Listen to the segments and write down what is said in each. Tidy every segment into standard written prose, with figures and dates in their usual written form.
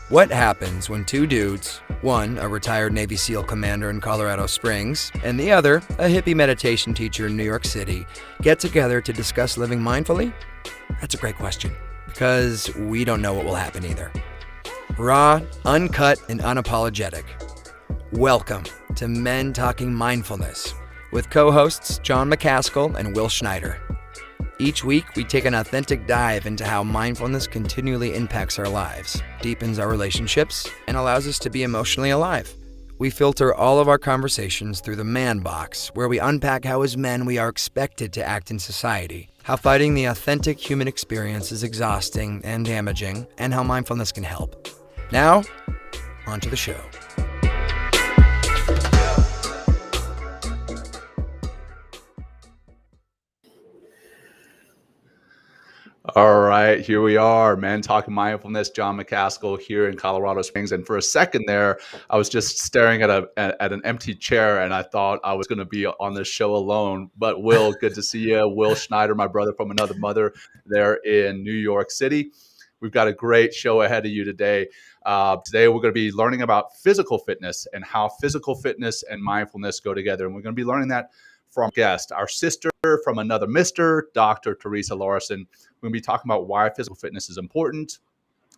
What happens when two dudes, one a retired Navy SEAL commander in Colorado Springs, and the other a hippie meditation teacher in New York City, get together to discuss living mindfully? That's a great question, because we don't know what will happen either. Raw, uncut, and unapologetic. Welcome to Men Talking Mindfulness with co-hosts John McCaskill and Will Schneider. Each week, we take an authentic dive into how mindfulness continually impacts our lives, deepens our relationships, and allows us to be emotionally alive. We filter all of our conversations through the man box, where we unpack how as men we are expected to act in society, how fighting the authentic human experience is exhausting and damaging, and how mindfulness can help. Now, on to the show. All right, here we are, Men Talking Mindfulness. John McCaskill here in Colorado Springs. And for a second there, I was just staring at an empty chair, and I thought I was going to be on this show alone. But Will, good to see you. Will Schneider, my brother from another mother, there in New York City. We've got a great show ahead of you today. Today, we're going to be learning about physical fitness and how physical fitness and mindfulness go together. And we're going to be learning that from guest, our sister from another mister, Dr. Theresa Larson. We're going to be talking about why physical fitness is important,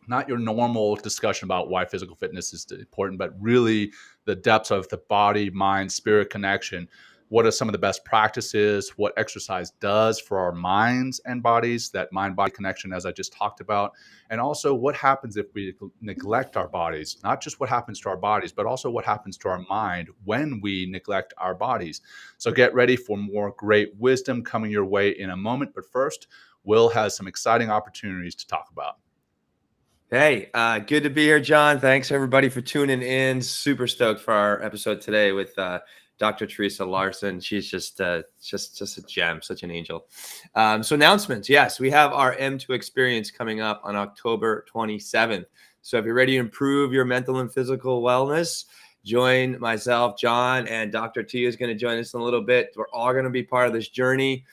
not your normal discussion about why physical fitness is important, but really the depths of the body, mind, spirit connection. What are some of the best practices? What exercise does for our minds and bodies, that mind-body connection, as I just talked about. And also what happens if we neglect our bodies, not just what happens to our bodies, but also what happens to our mind when we neglect our bodies. So get ready for more great wisdom coming your way in a moment. But first, Will has some exciting opportunities to talk about. Hey, good to be here, John. Thanks everybody for tuning in. Super stoked for our episode today with Dr. Theresa Larson. She's just a gem, such an angel. So announcements. Yes, we have our M2 experience coming up on October 27th. So if you're ready to improve your mental and physical wellness, join myself, John, and Dr. T is going to join us in a little bit. We're all going to be part of this journey.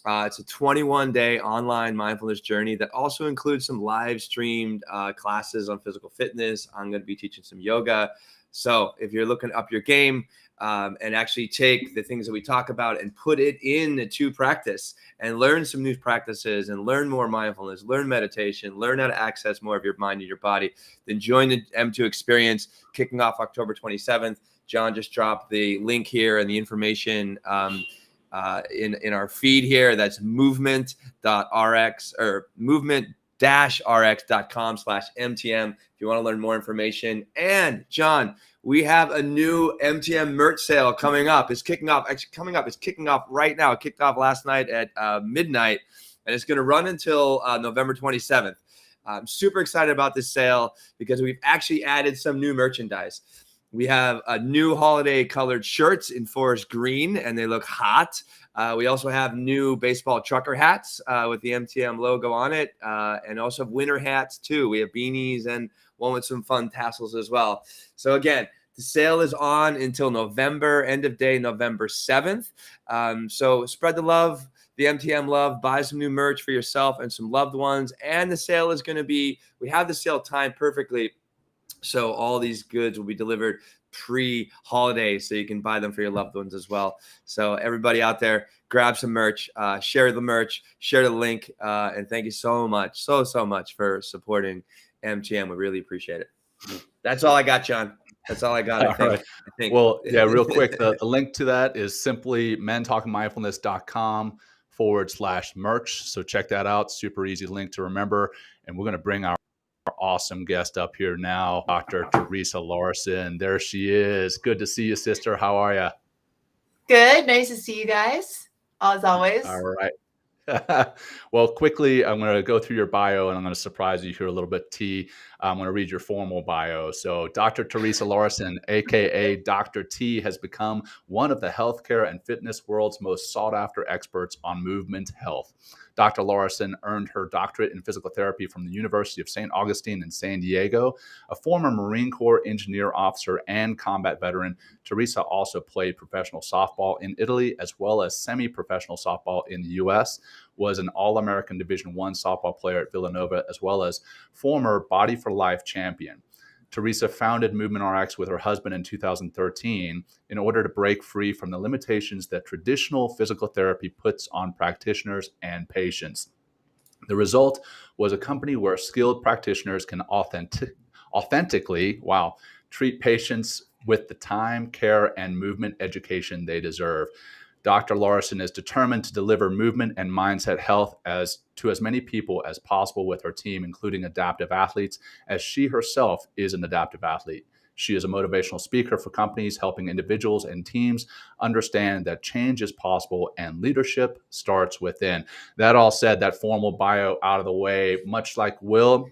It's a 21-day online mindfulness journey that also includes some live streamed classes on physical fitness. I'm going to be teaching some yoga. So if you're looking up your game and actually take the things that we talk about and put it into practice and learn some new practices and learn more mindfulness, learn meditation, learn how to access more of your mind and your body, then join the M2 experience kicking off October 27th. John just dropped the link here and the information in our feed here. That's movement.rx or movement-rx.com/MTM if you want to learn more information. And John, we have a new MTM merch sale coming up. It's kicking off right now. It kicked off last night at midnight, and it's going to run until November 27th. I'm super excited about this sale because we've actually added some new merchandise. We have a new holiday colored shirts in forest green, and they look hot. We also have new baseball trucker hats with the MTM logo on it, and also have winter hats too. We have beanies and one with some fun tassels as well. So again, the sale is on until November, end of day, November 7th. So spread the love, the MTM love, buy some new merch for yourself and some loved ones. And the sale is going to be, we have the sale timed perfectly. So all these goods will be delivered pre-holiday, so you can buy them for your loved ones as well. So everybody out there, grab some merch, share the merch, share the link, and thank you so much, so much for supporting MTM. We really appreciate it. That's all I got, John. That's all I got. I think. Well, yeah, real quick, the link to that is simply mentalkingmindfulness.com/merch. So check that out. Super easy link to remember. And we're going to bring our awesome guest up here now, Dr. Theresa Larson. There she is. Good to see you, sister. How are you? Good. Nice to see you guys, as always. All right. Well, quickly, I'm going to go through your bio, and I'm going to surprise you here a little bit, T. I'm going to read your formal bio. So Dr. Theresa Larson, a.k.a. Dr. T, has become one of the healthcare and fitness world's most sought-after experts on movement health. Dr. Larson earned her doctorate in physical therapy from the University of St. Augustine in San Diego. A former Marine Corps engineer officer and combat veteran, Theresa also played professional softball in Italy as well as semi-professional softball in the U.S., was an All-American Division I softball player at Villanova, as well as former Body for Life champion. Theresa founded Movement RX with her husband in 2013 in order to break free from the limitations that traditional physical therapy puts on practitioners and patients. The result was a company where skilled practitioners can authentically, treat patients with the time, care, and movement education they deserve. Dr. Larson is determined to deliver movement and mindset health to as many people as possible with her team, including adaptive athletes, as she herself is an adaptive athlete. She is a motivational speaker for companies, helping individuals and teams understand that change is possible and leadership starts within. That all said, that formal bio out of the way, much like Will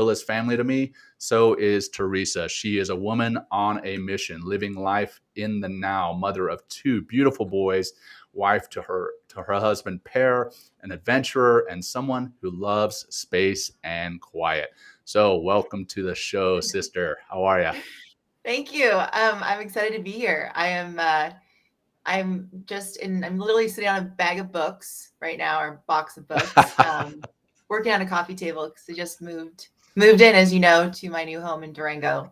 is family to me. So is Theresa. She is a woman on a mission, living life in the now, mother of 2 beautiful boys, wife to her husband Per, an adventurer, and someone who loves space and quiet. So welcome to the show, sister. How are you? Thank you. I'm excited to be here. I'm literally sitting on a bag of books right now, or box of books, working on a coffee table because I just moved in, as you know, to my new home in Durango.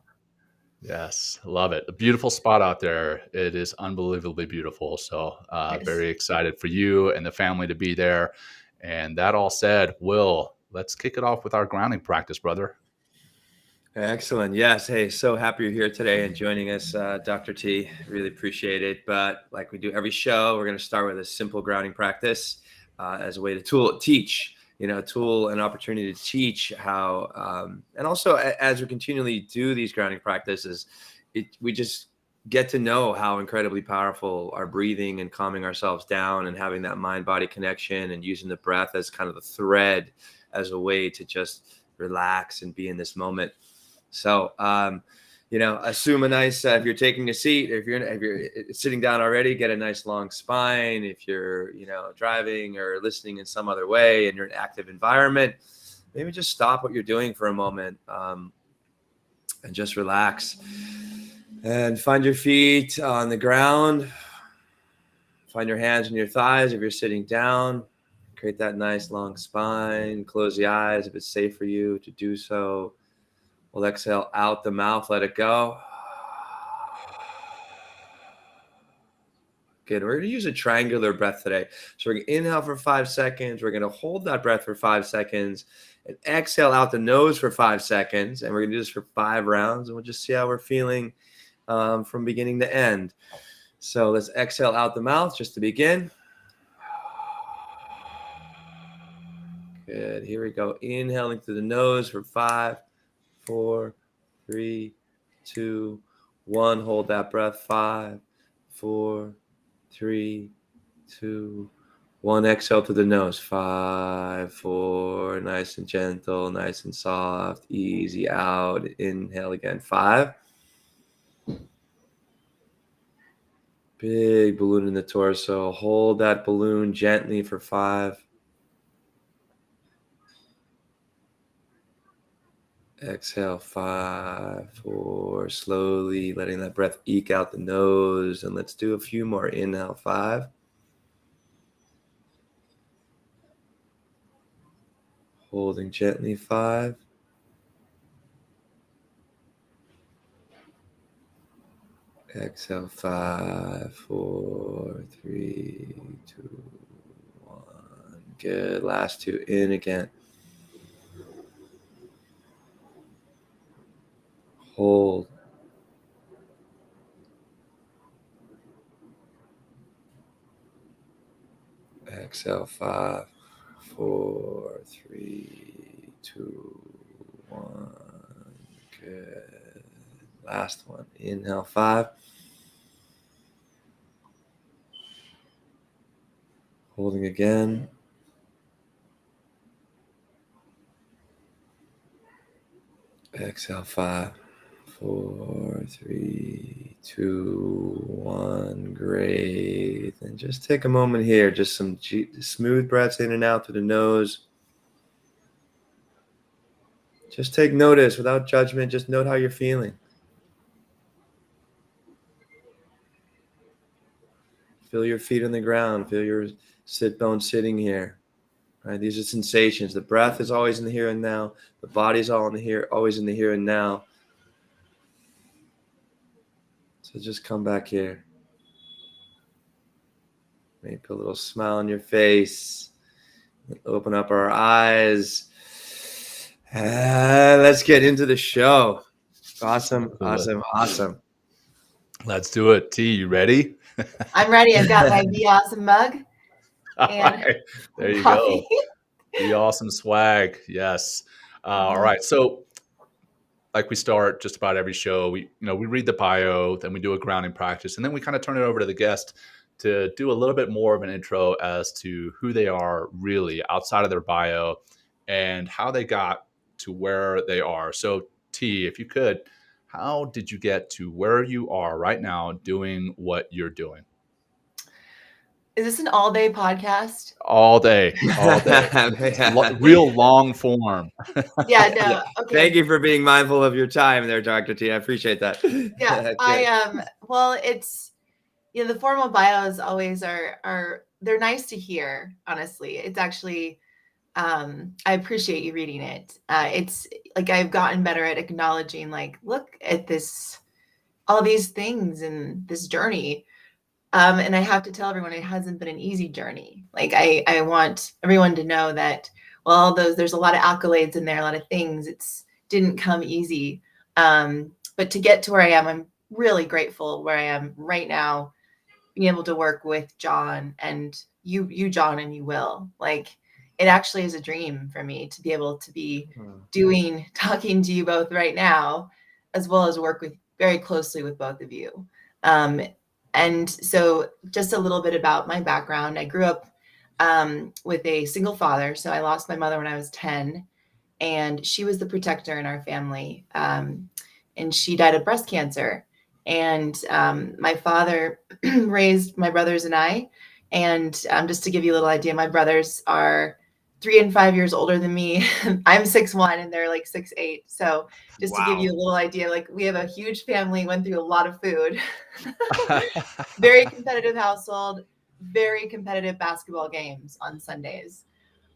Yes, love it. A beautiful spot out there. It is unbelievably beautiful. So Yes. very excited for you and the family to be there. And that all said, Will, let's kick it off with our grounding practice, brother. Excellent. Yes. Hey, so happy you're here today and joining us, Dr. T. Really appreciate it. But like we do every show, we're going to start with a simple grounding practice as a way to teach, a tool and opportunity to teach how, and also as we continually do these grounding practices, we just get to know how incredibly powerful our breathing and calming ourselves down and having that mind-body connection and using the breath as kind of the thread as a way to just relax and be in this moment. So, assume a nice, if you're taking a seat, if you're sitting down already, get a nice long spine. If you're, driving or listening in some other way and you're in an active environment, maybe just stop what you're doing for a moment and just relax and find your feet on the ground. Find your hands on your thighs. If you're sitting down, create that nice long spine, close the eyes if it's safe for you to do so. We'll exhale out the mouth, let it go. Good. We're going to use a triangular breath today. So we're going to inhale for 5 seconds. We're going to hold that breath for 5 seconds and exhale out the nose for 5 seconds. And we're going to do this for 5 rounds. And we'll just see how we're feeling from beginning to end. So let's exhale out the mouth just to begin. Good. Here we go. Inhaling through the nose for 5, 4, 3, 2, 1. Hold that breath. 5, 4, 3, 2, 1. Exhale through the nose. 5, 4. Nice and gentle, nice and soft. Easy out. Inhale again. 5. Big balloon in the torso. Hold that balloon gently for 5. Exhale, 5, 4, slowly letting that breath eke out the nose. And let's do a few more. Inhale, 5. Holding gently, 5. Exhale, 5, 4, 3, 2, 1. Good. Last 2. In again. Hold. Exhale, 5, 4, 3, 2, 1. Good. Last one. Inhale, 5. Holding again. Exhale, 5, 4, 3, 2, 1. Great. And just take a moment here. Just some smooth breaths in and out through the nose. Just take notice without judgment. Just note how you're feeling. Feel your feet on the ground. Feel your sit bones sitting here. Right? These are sensations. The breath is always in the here and now. The body's always in the here and now. So just come back here. Maybe put a little smile on your face. Open up our eyes. Let's get into the show. Awesome. Let's do it. T, you ready? I'm ready. I've got my Be Awesome mug All and right. There you coffee. go. The awesome swag. Yes. All right. So like we start just about every show, we read the bio, then we do a grounding practice, and then we kind of turn it over to the guest to do a little bit more of an intro as to who they are really outside of their bio and how they got to where they are. So T, if you could, how did you get to where you are right now doing what you're doing? Is this an all-day podcast? All day. Yeah. Real long form. Yeah, no. Yeah. Okay. Thank you for being mindful of your time there, Dr. T. I appreciate that. Yeah, Good. well, it's, the formal bios always are they're nice to hear, honestly. It's actually, I appreciate you reading it. It's like I've gotten better at acknowledging, like, look at this, all these things in this journey. And I have to tell everyone it hasn't been an easy journey. Like I want everyone to know that, well, there's a lot of accolades in there, a lot of things. It's didn't come easy. But to get to where I am, I'm really grateful where I am right now, being able to work with John and you, John, and you, Will. Like, it actually is a dream for me to be able to be talking to you both right now, as well as work with very closely with both of you. And so just a little bit about my background. I grew up with a single father. So I lost my mother when I was 10, and she was the protector in our family. And she died of breast cancer. And my father raised my brothers and I. And just to give you a little idea, my brothers are 3 and 5 years older than me. I'm 6'1" and they're like 6'8". So just to give you a little idea, like, we have a huge family, went through a lot of food, very competitive household, very competitive basketball games on Sundays,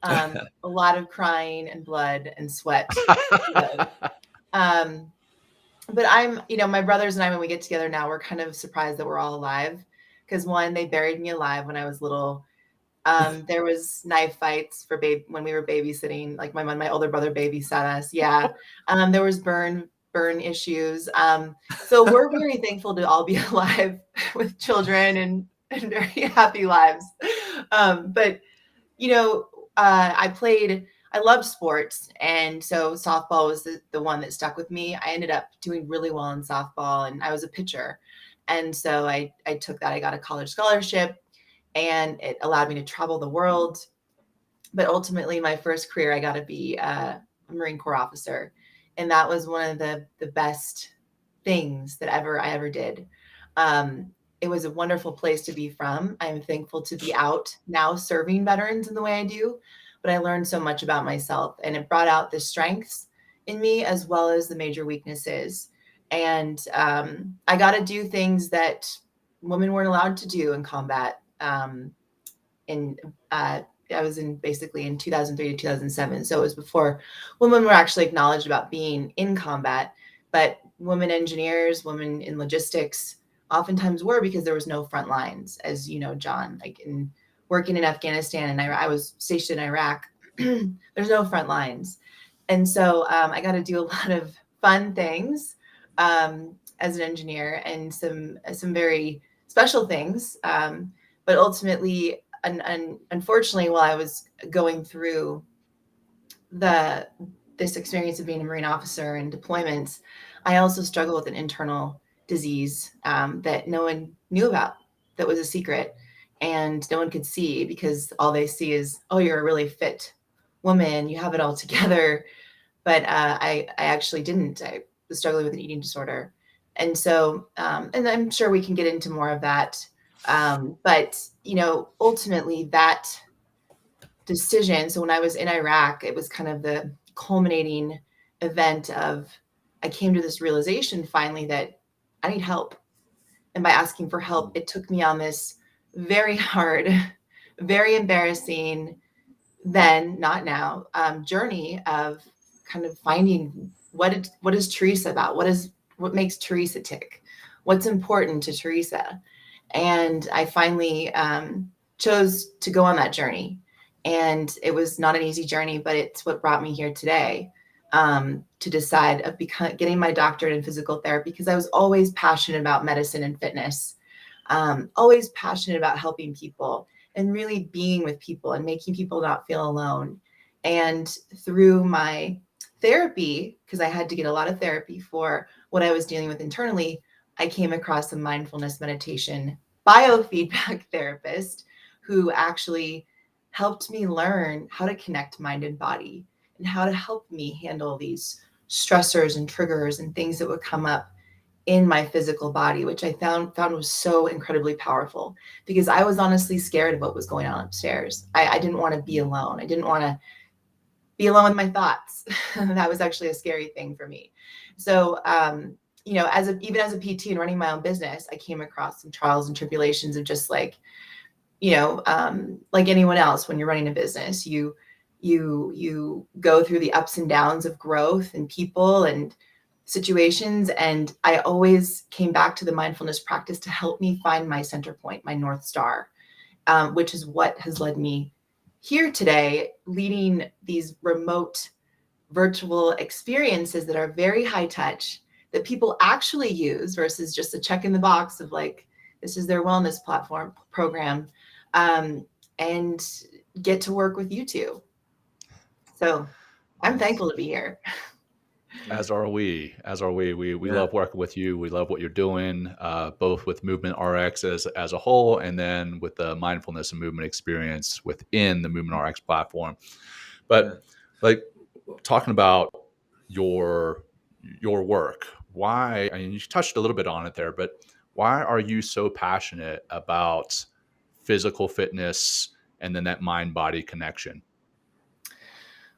a lot of crying and blood and sweat. But my brothers and I, when we get together now, we're kind of surprised that we're all alive, because one, they buried me alive when I was little. There was knife fights when we were babysitting. Like my older brother babysat us. Yeah. There was burn issues. So we're very thankful to all be alive with children and very happy lives. But I loved sports. And so softball was the one that stuck with me. I ended up doing really well in softball, and I was a pitcher. And so I took that. I got a college scholarship, and it allowed me to travel the world. But ultimately, my first career, I got to be a Marine Corps officer. And that was one of the best things that I ever did. It was a wonderful place to be from. I'm thankful to be out now serving veterans in the way I do. But I learned so much about myself, and it brought out the strengths in me as well as the major weaknesses. And I got to do things that women weren't allowed to do in combat. I was basically in 2003 to 2007. So it was before women were actually acknowledged about being in combat, but women engineers, women in logistics oftentimes were, because there was no front lines, as you know, John, like in working in Afghanistan, and I was stationed in Iraq. There's no front lines. And so I got to do a lot of fun things as an engineer, and some very special things. But ultimately, unfortunately, while I was going through this experience of being a Marine officer and deployments, I also struggled with an internal disease that no one knew about, that was a secret, and no one could see, because all they see is, oh, you're a really fit woman, you have it all together. But I actually didn't. I was struggling with an eating disorder. And so, and I'm sure we can get into more of that. But, ultimately that decision. So when I was in Iraq, it was kind of the culminating event of, I came to this realization finally that I need help. And by asking for help, it took me on this very hard, very embarrassing, then, not now, journey of kind of finding what is Theresa about? What makes Theresa tick? what's important to Theresa. And I finally chose to go on that journey. And it was not an easy journey, but it's what brought me here today, to decide of getting my doctorate in physical therapy, because I was always passionate about medicine and fitness, always passionate about helping people and really being with people and making people not feel alone. And through my therapy, because I had to get a lot of therapy for what I was dealing with internally, I came across a mindfulness meditation biofeedback therapist who actually helped me learn how to connect mind and body and how to help me handle these stressors and triggers and things that would come up in my physical body, which I found was so incredibly powerful, because I was honestly scared of what was going on upstairs. I didn't want to be alone. I didn't want to be alone with my thoughts. That was actually a scary thing for me. So, even as a PT and running my own business, I came across some trials and tribulations of just like, like anyone else, when you're running a business, you go through the ups and downs of growth and people and situations. And I always came back to the mindfulness practice to help me find my center point, my North Star, which is what has led me here today, leading these remote virtual experiences that are very high touch, that people actually use versus just a check in the box of like, this is their wellness program, and get to work with you two. So I'm thankful to be here. As are we. We love working with you. We love what you're doing, both with Movement RX as a whole, and then with the mindfulness and movement experience within the Movement RX platform. But like talking about your work, why? I mean, you touched a little bit on it there, but why are you so passionate about physical fitness and then that mind-body connection?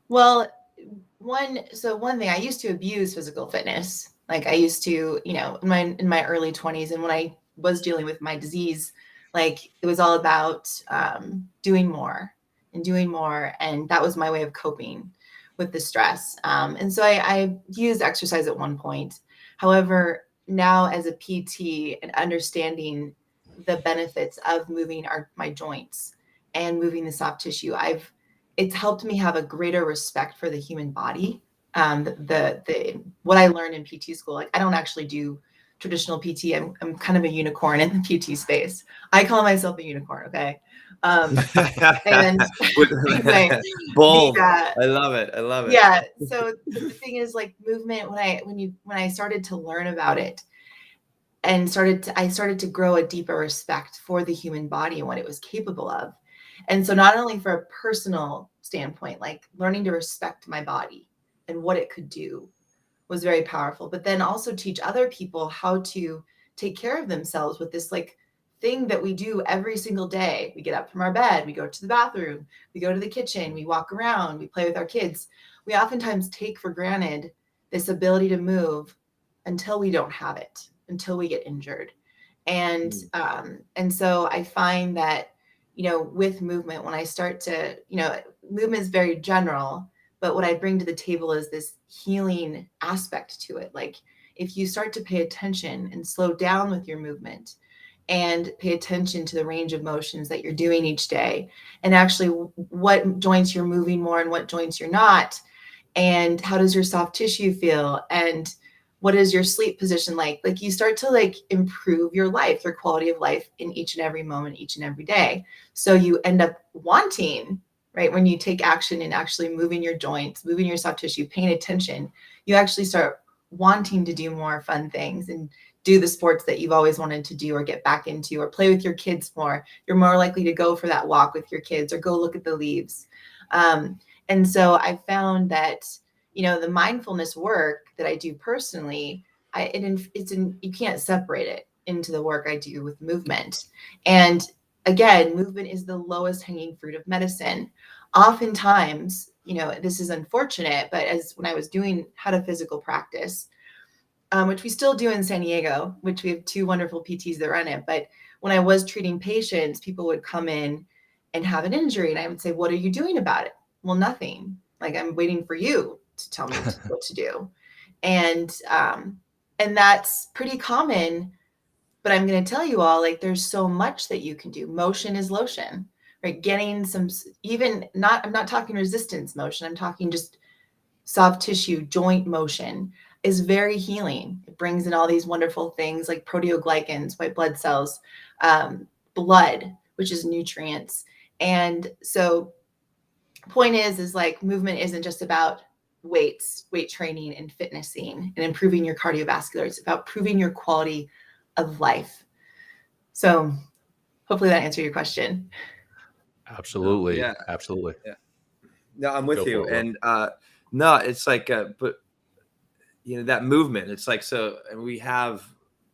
Well, one thing, I used to abuse physical fitness. Like I used to, in my early 20s, and when I was dealing with my disease, like it was all about doing more and doing more, and that was my way of coping with the stress. And so I used exercise at one point. However, now as a PT and understanding the benefits of moving my joints and moving the soft tissue, it's helped me have a greater respect for the human body. What I learned in PT school, like I don't actually do traditional PT. I'm kind of a unicorn in the PT space. I call myself a unicorn. Okay. And anyway, bold. I love it. Yeah. So the thing is, like, movement, when I started to learn about it and I started to grow a deeper respect for the human body and what it was capable of. And so not only for a personal standpoint, like learning to respect my body and what it could do was very powerful, but then also teach other people how to take care of themselves with this like thing that we do every single day. We get up from our bed, we go to the bathroom, we go to the kitchen, we walk around, we play with our kids. We oftentimes take for granted this ability to move until we don't have it, until we get injured. And so I find that, with movement, when I start to, movement is very general, but what I bring to the table is this healing aspect to it. Like if you start to pay attention and slow down with your movement and pay attention to the range of motions that you're doing each day, and actually what joints you're moving more and what joints you're not, and how does your soft tissue feel, and what is your sleep position like you start to like improve your life, your quality of life in each and every moment, each and every day. So you end up wanting, right, when you take action and actually moving your joints, moving your soft tissue, paying attention, you actually start wanting to do more fun things and do the sports that you've always wanted to do or get back into, or play with your kids more. You're more likely to go for that walk with your kids or go look at the leaves. And so I found that, the mindfulness work that I do personally, you can't separate it into the work I do with movement. And again, movement is the lowest hanging fruit of medicine. Oftentimes, this is unfortunate, but when I was doing Hatha physical practice, which we still do in San Diego, which we have two wonderful PTs that run it. But when I was treating patients, people would come in and have an injury, and I would say, "What are you doing about it?" "Well, nothing. Like, I'm waiting for you to tell me what to do." And that's pretty common But I'm going to tell you all, like, there's so much that you can do. Motion is lotion, right? Getting some, I'm not talking resistance motion. I'm talking just soft tissue joint motion is very healing. It brings in all these wonderful things like proteoglycans, white blood cells, blood, which is nutrients. And so point is like movement isn't just about weights, weight training and fitnessing and improving your cardiovascular. It's about improving your quality of life. So hopefully that answered your question. Absolutely. Yeah. Absolutely. Yeah. No, I'm with Go you. for it, Will. And no, it's like, but you know, that movement, it's like, so, and we have,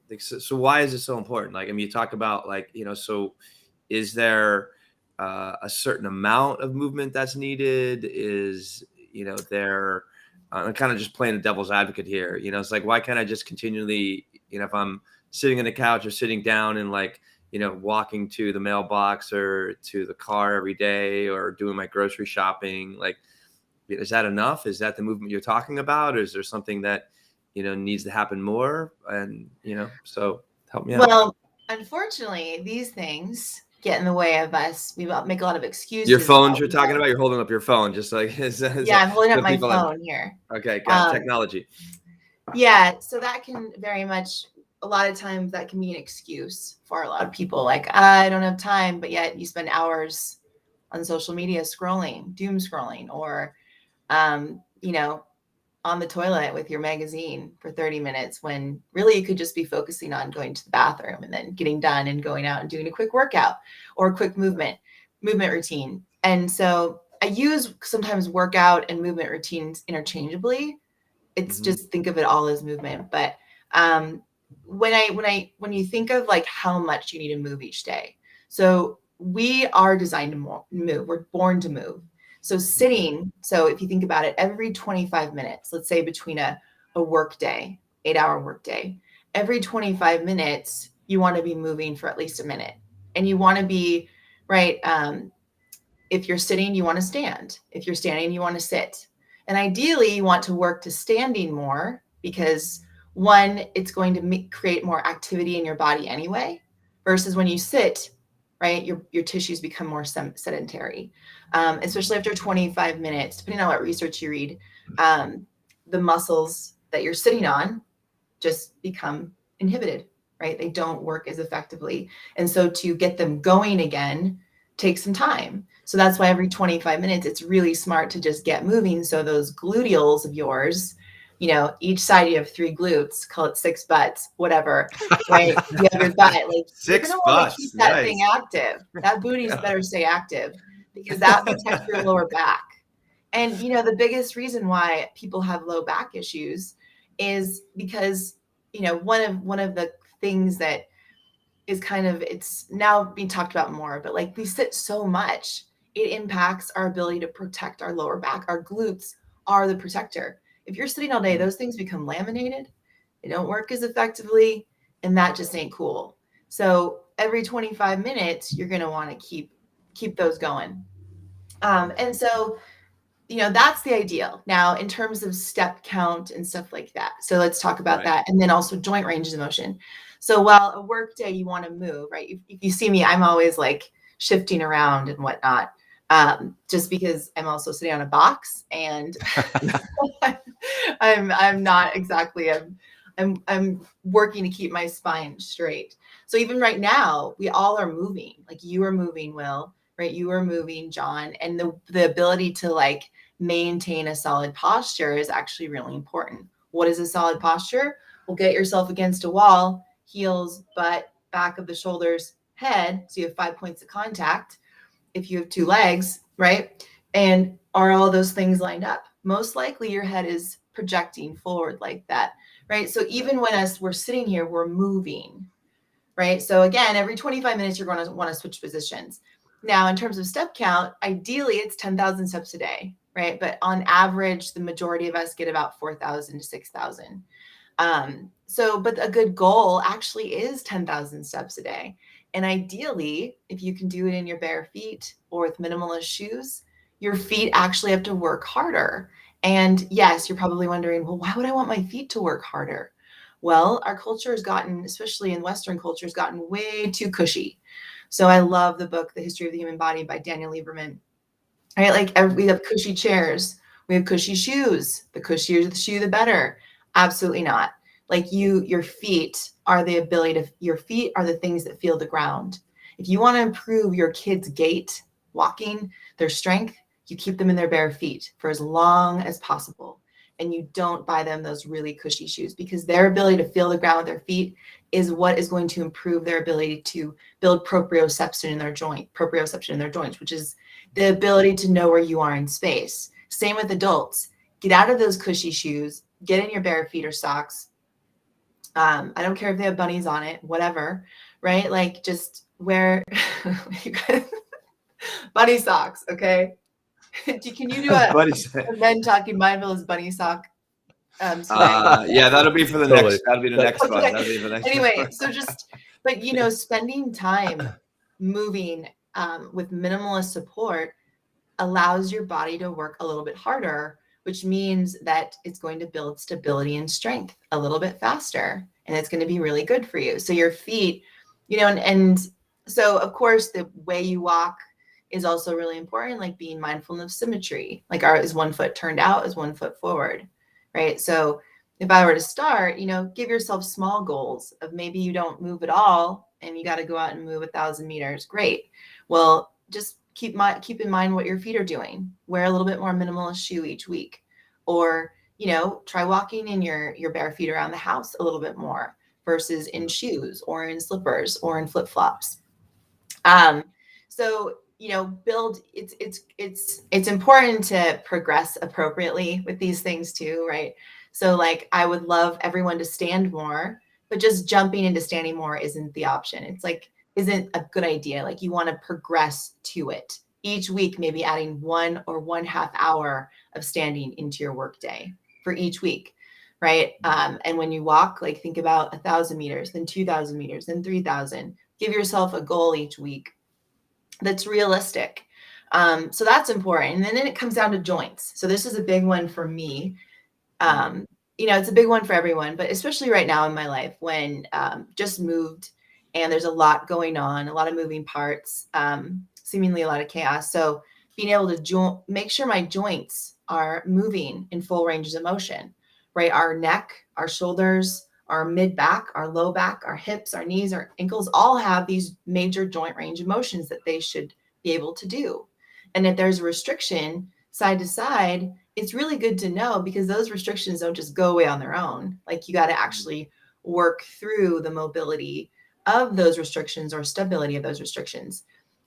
like, so why is it so important? Like, I mean, you talk about like, you know, so is there a certain amount of movement that's needed? Is, you know, there, I'm kind of just playing the devil's advocate here. You know, it's like, why can't I just continually, you know, if I'm sitting on the couch or sitting down and like, you know, walking to the mailbox or to the car every day or doing my grocery shopping, like, is that enough? Is that the movement you're talking about? Or is there something that, you know, needs to happen more? And, you know, so help me out. Well, unfortunately, these things get in the way of us. We make a lot of excuses. Your phones you're talking about? You're holding up your phone, just like yeah, I'm holding up my phone here. Okay, got technology. Yeah, so that can very much, a lot of times that can be an excuse for a lot of people. Like, I don't have time, but yet you spend hours on social media scrolling, doom scrolling, or, you know, on the toilet with your magazine for 30 minutes when really you could just be focusing on going to the bathroom and then getting done and going out and doing a quick workout or a quick movement routine. And so I use sometimes workout and movement routines interchangeably. It's just think of it all as movement. But when you think of like how much you need to move each day, so we are designed to move. We're born to move. So sitting, so if you think about it, every 25 minutes, let's say between a work day, 8-hour work day, every 25 minutes, you want to be moving for at least a minute. And you want to be, right, if you're sitting, you want to stand. If you're standing, you want to sit. And ideally, you want to work to standing more because one, it's going to create more activity in your body anyway, versus when you sit, right, your tissues become more sedentary, especially after 25 minutes, depending on what research you read, the muscles that you're sitting on just become inhibited, right? They don't work as effectively. And so to get them going again takes some time. So that's why every 25 minutes, it's really smart to just get moving. So those gluteals of yours, you know, each side you have 3 glutes, call it 6 butts, whatever, right? You have your butt, like 6 you're gonna want to butts. keep that Nice. thing active. That booty's better stay active because that protects your lower back. And you know, the biggest reason why people have low back issues is because, you know, one of the things that is kind of, it's now being talked about more, but like we sit so much, it impacts our ability to protect our lower back. Our glutes are the protector. If you're sitting all day, those things become laminated. They don't work as effectively, and that just ain't cool. So every 25 minutes, you're going to want to keep those going. And so, you know, that's the ideal. Now, in terms of step count and stuff like that. So let's talk about that. And then also joint ranges of motion. So while a work day, you want to move, right? If you see me, I'm always like shifting around and whatnot, just because I'm also sitting on a box and I'm not exactly, I'm working to keep my spine straight. So even right now, we all are moving. Like you are moving, Will, right? You are moving, John, and the ability to like maintain a solid posture is actually really important. What is a solid posture? Well, get yourself against a wall, heels, butt, back of the shoulders, head. So you have 5 points of contact. If you have 2 legs, right? And are all those things lined up? Most likely your head is projecting forward like that, right? So even when we're sitting here, we're moving, right? So again, every 25 minutes, you're going to want to switch positions. Now, in terms of step count, ideally it's 10,000 steps a day, right? But on average, the majority of us get about 4,000 to 6,000. But a good goal actually is 10,000 steps a day. And ideally, if you can do it in your bare feet or with minimalist shoes, your feet actually have to work harder. And yes, you're probably wondering, well, why would I want my feet to work harder? Well, our culture has gotten, especially in Western culture, has gotten way too cushy. So I love the book, The History of the Human Body by Daniel Lieberman. Right? Like we have cushy chairs, we have cushy shoes. The cushier the shoe, the better. Absolutely not. Like your feet are your feet are the things that feel the ground. If you want to improve your kids' gait, walking, their strength, you keep them in their bare feet for as long as possible. And you don't buy them those really cushy shoes, because their ability to feel the ground with their feet is what is going to improve their ability to build proprioception in their joints, which is the ability to know where you are in space. Same with adults. Get out of those cushy shoes, get in your bare feet or socks. I don't care if they have bunnies on it, whatever, right? Like just wear bunny socks, okay? Can you do a men talking mindfulness bunny sock swag? Yeah, that'll be for the Totally. next. That'll be the next one. Okay. That'll be the next. Anyway, so but spending time moving with minimalist support allows your body to work a little bit harder, which means that it's going to build stability and strength a little bit faster, and it's going to be really good for you. So your feet, and so of course the way you walk is also really important, like being mindful of symmetry. Like is one foot turned out, is one foot forward, right? So if I were to start, give yourself small goals of maybe you don't move at all and you got to go out and move 1,000 meters. Great. Well, just keep in mind what your feet are doing. Wear a little bit more minimalist shoe each week, or, try walking in your bare feet around the house a little bit more versus in shoes or in slippers or in flip-flops. So, build, it's important to progress appropriately with these things too, right? So like, I would love everyone to stand more, but just jumping into standing more isn't the option. It's like, isn't a good idea. Like you want to progress to it each week, maybe adding 1 or 1/2 hour of standing into your workday for each week. Right. And when you walk, like think about 1,000 meters, then 2,000 meters, then 3,000. Give yourself a goal each week that's realistic. So that's important. And then it comes down to joints. So this is a big one for me. It's a big one for everyone, but especially right now in my life when just moved and there's a lot going on, a lot of moving parts, seemingly a lot of chaos. So being able to make sure my joints are moving in full ranges of motion, right? Our neck, our shoulders, our mid back, our low back, our hips, our knees, our ankles all have these major joint range of motions that they should be able to do. And if there's a restriction side to side, it's really good to know, because those restrictions don't just go away on their own. Like you got to actually work through the mobility of those restrictions or stability of those restrictions.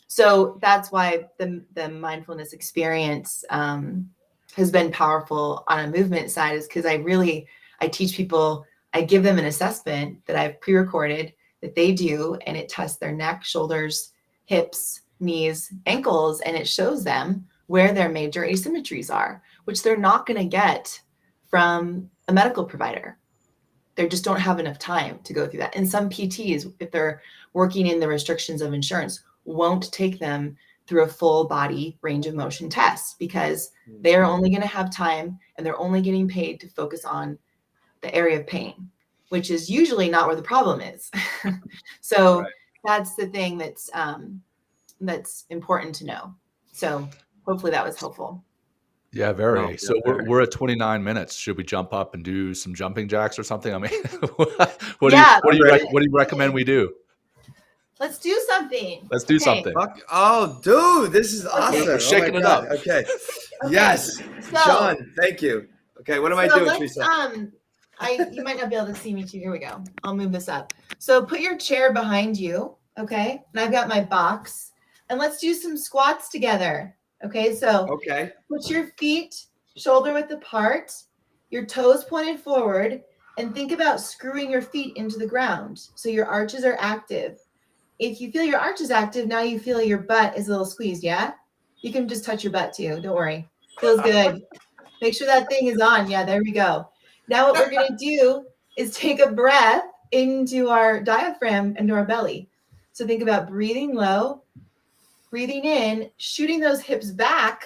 So that's why the mindfulness experience has been powerful on a movement side, is because I teach people, I give them an assessment that I've pre-recorded that they do, and it tests their neck, shoulders, hips, knees, ankles, and it shows them where their major asymmetries are, which they're not going to get from a medical provider. They just don't have enough time to go through that. And some PTs, if they're working in the restrictions of insurance, won't take them through a full body range of motion test, because they're only going to have time and they're only getting paid to focus on the area of pain, which is usually not where the problem is. So right. That's the thing that's important to know. So hopefully that was helpful. Yeah, very. So we're at 29 minutes. Should we jump up and do some jumping jacks or something? I mean, what do you recommend we do? Let's do something. Let's do something. Oh, dude, this is awesome. We're shaking it up. Okay. Yes. So, John, thank you. Okay, what am I doing, Theresa? You might not be able to see me too. Here we go. I'll move this up. So put your chair behind you, okay? And I've got my box. And let's do some squats together. Okay, so put your feet shoulder width apart, your toes pointed forward, and think about screwing your feet into the ground so your arches are active. If you feel your arch is active, now you feel your butt is a little squeezed, yeah? You can just touch your butt too, don't worry. Feels good. Make sure that thing is on. Yeah, there we go. Now what we're going to do is take a breath into our diaphragm, into our belly. So think about breathing low, breathing in, shooting those hips back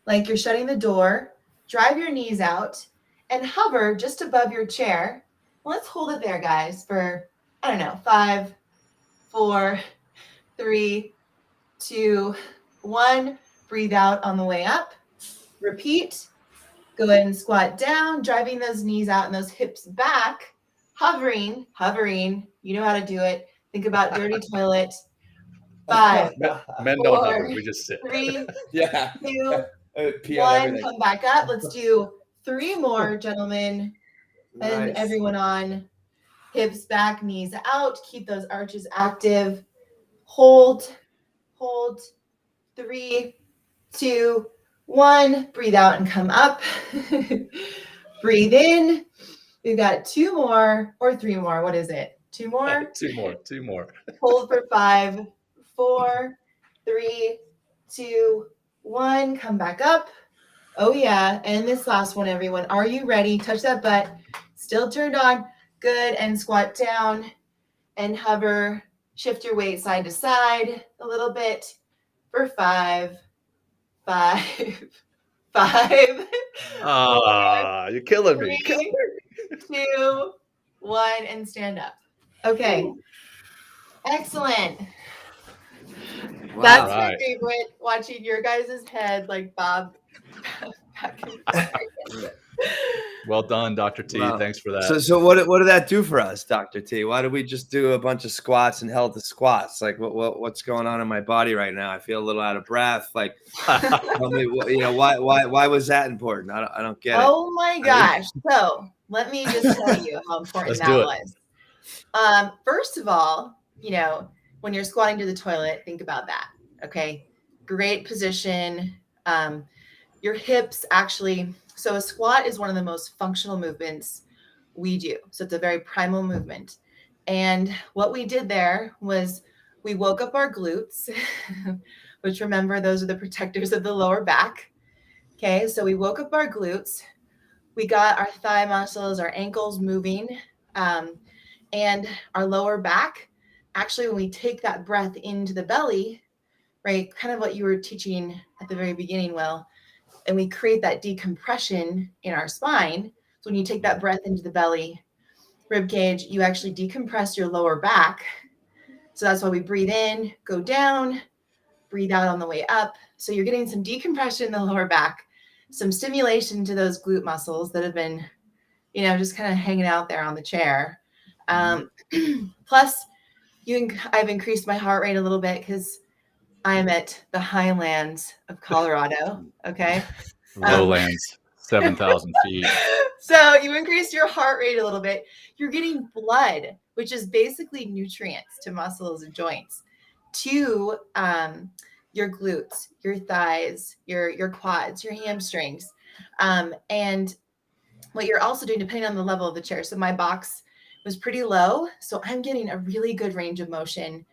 like you're shutting the door, drive your knees out, and hover just above your chair. Let's hold it there, guys, for, I don't know, 5, 4, 3, 2, 1. Breathe out on the way up. Repeat. Go ahead and squat down, driving those knees out and those hips back. Hovering. You know how to do it. Think about dirty toilet. 5, Men don't 4, hover. We just sit. 3, Yeah. 2, Pee on 1. everything. Come back up. Let's do 3 more, gentlemen. And Nice. everyone on. Hips back, knees out. Keep those arches active. Hold. 3, 2, 1. Breathe out and come up. Breathe in. We've got 2 more or 3 more. What is it? 2 more? 2 more. Hold for 5, 4, 3, 2, 1. Come back up. Oh, yeah. And this last one, everyone. Are you ready? Touch that butt. Still turned on. Good. And squat down and hover. Shift your weight side to side a little bit for 5, 5, 5. You're killing me. 3, 2, 1, and stand up. Okay. Excellent. Wow. That's my Right. favorite, watching your guys' head like bob back and forth. Well done, Dr. T. Wow. Thanks for that. So what did that do for us, Dr. T? Why did we just do a bunch of squats and held the squats? Like what's going on in my body right now? I feel a little out of breath. Like, tell me, why was that important? I don't get it. Oh my gosh. So let me just tell you how important Let's that do it. was. First of all, when you're squatting to the toilet, think about that. Okay. Great position. Your hips actually, so a squat is one of the most functional movements we do. So it's a very primal movement. And what we did there was we woke up our glutes, which, remember, those are the protectors of the lower back. Okay. So we woke up our glutes. We got our thigh muscles, our ankles moving, and our lower back. Actually, when we take that breath into the belly, right, kind of what you were teaching at the very beginning, Will, and we create that decompression in our spine. So when you take that breath into the belly, rib cage, you actually decompress your lower back. So that's why we breathe in, go down, breathe out on the way up. So you're getting some decompression in the lower back, some stimulation to those glute muscles that have been, just kind of hanging out there on the chair. Plus, I've increased my heart rate a little bit because I am at the highlands of Colorado. Okay. Lowlands, 7,000 feet. So you increase your heart rate a little bit. You're getting blood, which is basically nutrients to muscles and joints, to your glutes, your thighs, your quads, your hamstrings. And what you're also doing, depending on the level of the chair. So my box was pretty low, so I'm getting a really good range of motion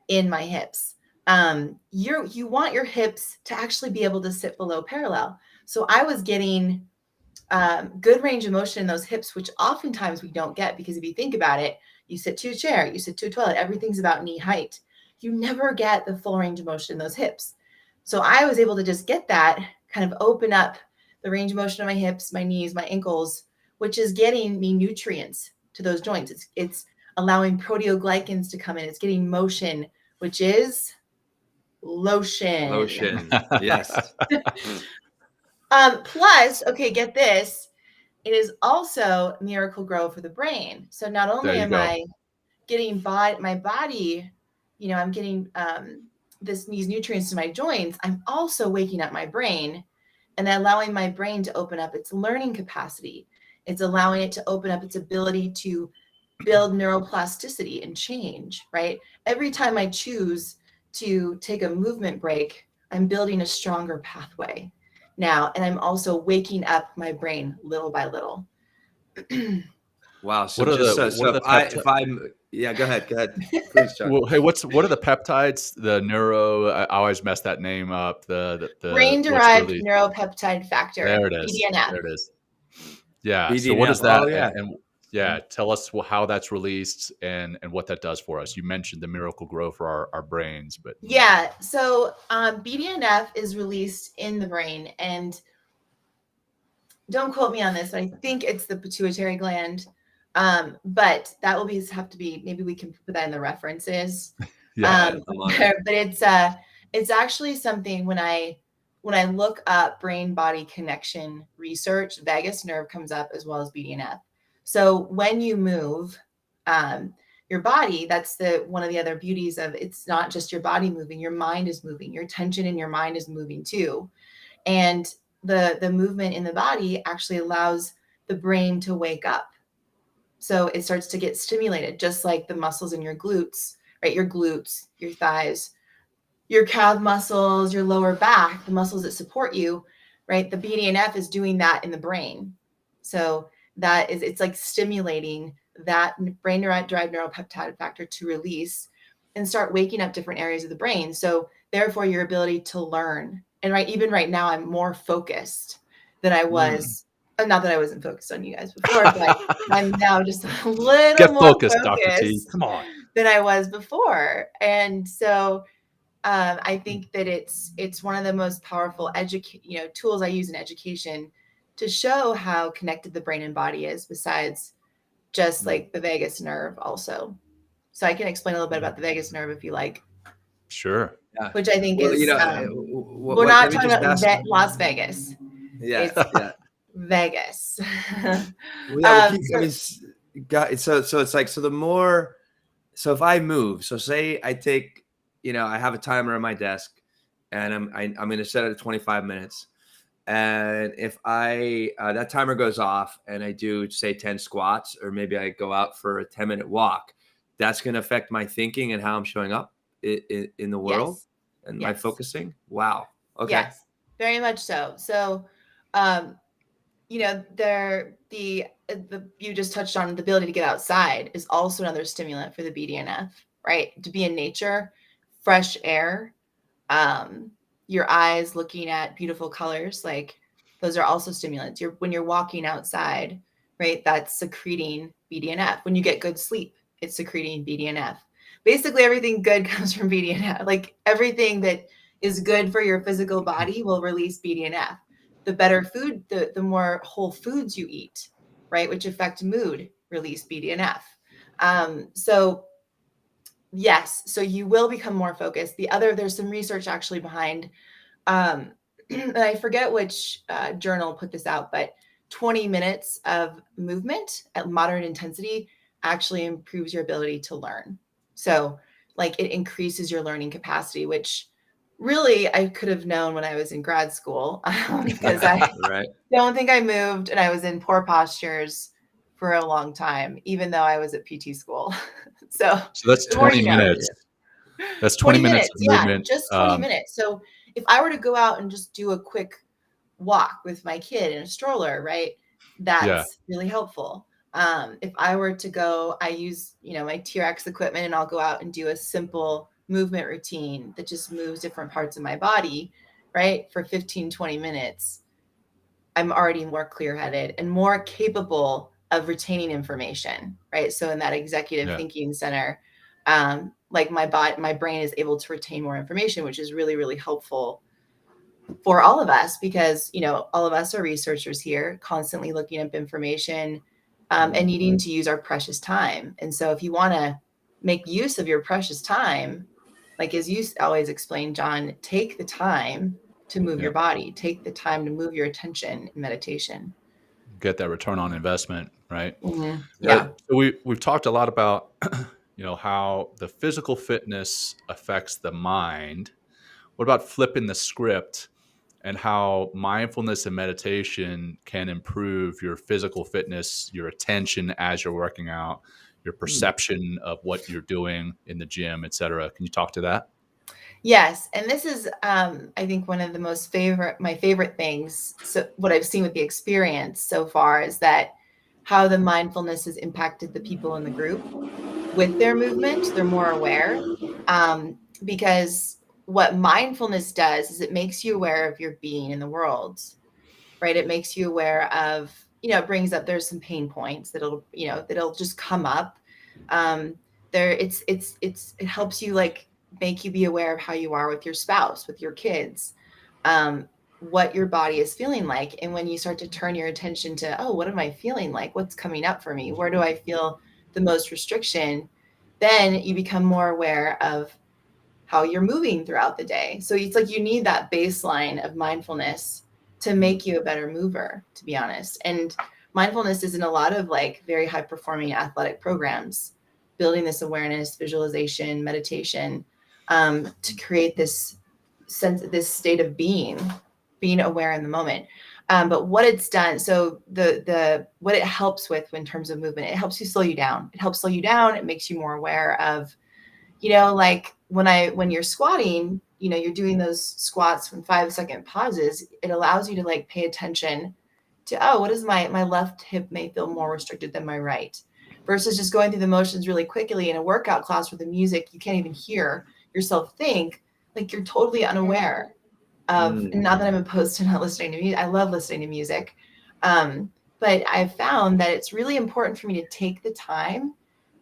in my hips. You want your hips to actually be able to sit below parallel. So I was getting good range of motion in those hips, which oftentimes we don't get, because if you think about it, you sit to a chair, you sit to a toilet, everything's about knee height. You never get the full range of motion in those hips. So I was able to just get that, kind of open up the range of motion of my hips, my knees, my ankles, which is getting me nutrients to those joints. It's allowing proteoglycans to come in. It's getting motion, which is lotion. Yes. Plus, okay, get this. It is also Miracle Grow for the brain. So not only am I getting my body, I'm getting these nutrients to my joints, I'm also waking up my brain and allowing my brain to open up its learning capacity. It's allowing it to open up its ability to build neuroplasticity and change, right? Every time I choose to take a movement break, I'm building a stronger pathway now. And I'm also waking up my brain little by little. Wow. So What are go ahead. Please, Chuck. Well, hey, what are the peptides? The neuro, I always mess that name up. The brain-derived neuropeptide factor. There it is. BDNF. There it is. Yeah. BDNF. So what is that? Oh, yeah. And tell us how that's released and what that does for us. You mentioned the Miracle Grow for our brains, but yeah. So BDNF is released in the brain, and don't quote me on this, but I think it's the pituitary gland. But that will have to be, maybe we can put that in the references. Yeah. But it's actually something when I look up brain body connection research, vagus nerve comes up as well as BDNF. So when you move your body, that's one of the other beauties of it's not just your body moving, your mind is moving, your attention in your mind is moving too. And the movement in the body actually allows the brain to wake up. So it starts to get stimulated, just like the muscles in your glutes, right? Your glutes, your thighs, your calf muscles, your lower back, the muscles that support you, right? The BDNF is doing that in the brain. So it's like stimulating that brain-derived neuropeptide factor to release and start waking up different areas of the brain. So therefore your ability to learn. And even right now, I'm more focused than I was. Not that I wasn't focused on you guys before, but I'm now just a little Get more focused, Dr. T. focused Come on. than I was before. And so I think that it's one of the most powerful tools I use in education to show how connected the brain and body is, besides just like the vagus nerve also. So I can explain a little bit about the vagus nerve if you like. Sure. Yeah. Which I think is, we're let not me talking just about ask- Las Vegas. Yeah. It's Yeah. Vegas. Well, yeah, so it's like, so the more, so if I move, so say I take, I have a timer on my desk, and I'm going to set it at 25 minutes. And if that timer goes off and I do say 10 squats, or maybe I go out for a 10-minute walk, that's going to affect my thinking and how I'm showing up in the world. Yes. And my focusing. Wow. Okay. Yes, very much so. So, you just touched on the ability to get outside is also another stimulant for the BDNF, right? To be in nature, fresh air, your eyes looking at beautiful colors, like those are also stimulants. When you're walking outside, right? That's secreting BDNF. When you get good sleep, it's secreting BDNF. Basically, everything good comes from BDNF. Like everything that is good for your physical body will release BDNF. The better food, the more whole foods you eat, right, which affect mood, release BDNF. So yes, so you will become more focused. There's some research actually behind, and I forget which journal put this out, but 20 minutes of movement at moderate intensity actually improves your ability to learn. So like it increases your learning capacity, which really I could have known when I was in grad school, because I don't think I moved and I was in poor postures for a long time, even though I was at PT school. So that's 20 minutes. That's 20 minutes of movement. Yeah, just 20 minutes. So if I were to go out and just do a quick walk with my kid in a stroller, right, that's really helpful. If I were to go, I use, my TRX equipment, and I'll go out and do a simple movement routine that just moves different parts of my body, right, for 15, 20 minutes. I'm already more clear-headed and more capable of retaining information, right? So in that executive thinking center, like my brain is able to retain more information, which is really, really helpful for all of us, because, all of us are researchers here, constantly looking up information, and needing to use our precious time. And so if you want to make use of your precious time, like as you always explain, John, take the time to move your body, take the time to move your attention in meditation. Get that return on investment, right? Mm-hmm. Yeah. So we've talked a lot about, how the physical fitness affects the mind. What about flipping the script, and how mindfulness and meditation can improve your physical fitness, your attention as you're working out, your perception of what you're doing in the gym, et cetera? Can you talk to that? Yes. And this is, I think, one of my favorite things. So what I've seen with the experience so far is that how the mindfulness has impacted the people in the group with their movement. They're more aware, because what mindfulness does is it makes you aware of your being in the world, right? It makes you aware of, it brings up, there's some pain points that'll just come up. It helps you, like, make you be aware of how you are with your spouse, with your kids. what your body is feeling like. And when you start to turn your attention to, oh, what am I feeling like? What's coming up for me? Where do I feel the most restriction? Then you become more aware of how you're moving throughout the day. So it's like you need that baseline of mindfulness to make you a better mover, to be honest. And mindfulness is in a lot of like very high performing athletic programs, building this awareness, visualization, meditation, to create this sense, this state of being aware in the moment. But what it's done, so the what it helps with in terms of movement, it helps you slow you down. It helps slow you down. It makes you more aware of, like when you're squatting, you're doing those squats from 5-second pauses. It allows you to like pay attention to, oh, what is my left hip may feel more restricted than my right, versus just going through the motions really quickly in a workout class with the music. You can't even hear yourself think, like you're totally unaware of, and not that I'm opposed to not listening to music. I love listening to music. But I've found that it's really important for me to take the time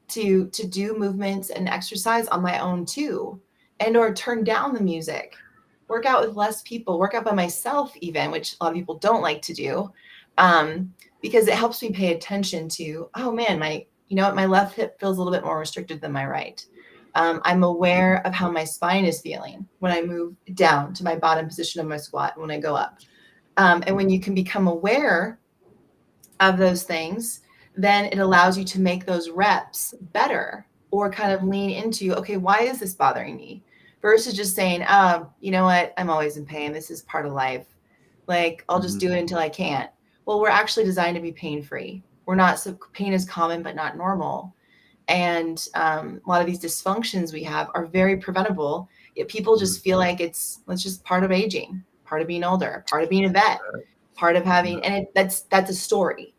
to do movements and exercise on my own too, and or turn down the music, work out with less people, work out by myself even, which a lot of people don't like to do, because it helps me pay attention to, oh man, my left hip feels a little bit more restricted than my right. I'm aware of how my spine is feeling when I move down to my bottom position of my squat, when I go up. And when you can become aware of those things, then it allows you to make those reps better, or kind of lean into, okay, why is this bothering me? Versus just saying, you know what, I'm always in pain. This is part of life. Like, I'll just do it until I can't. Well, we're actually designed to be pain-free. We're not, so pain is common, but not normal. And a lot of these dysfunctions we have are very preventable. Yet people just feel like it's just part of aging, part of being older, part of being a vet, part of having, and that's a story.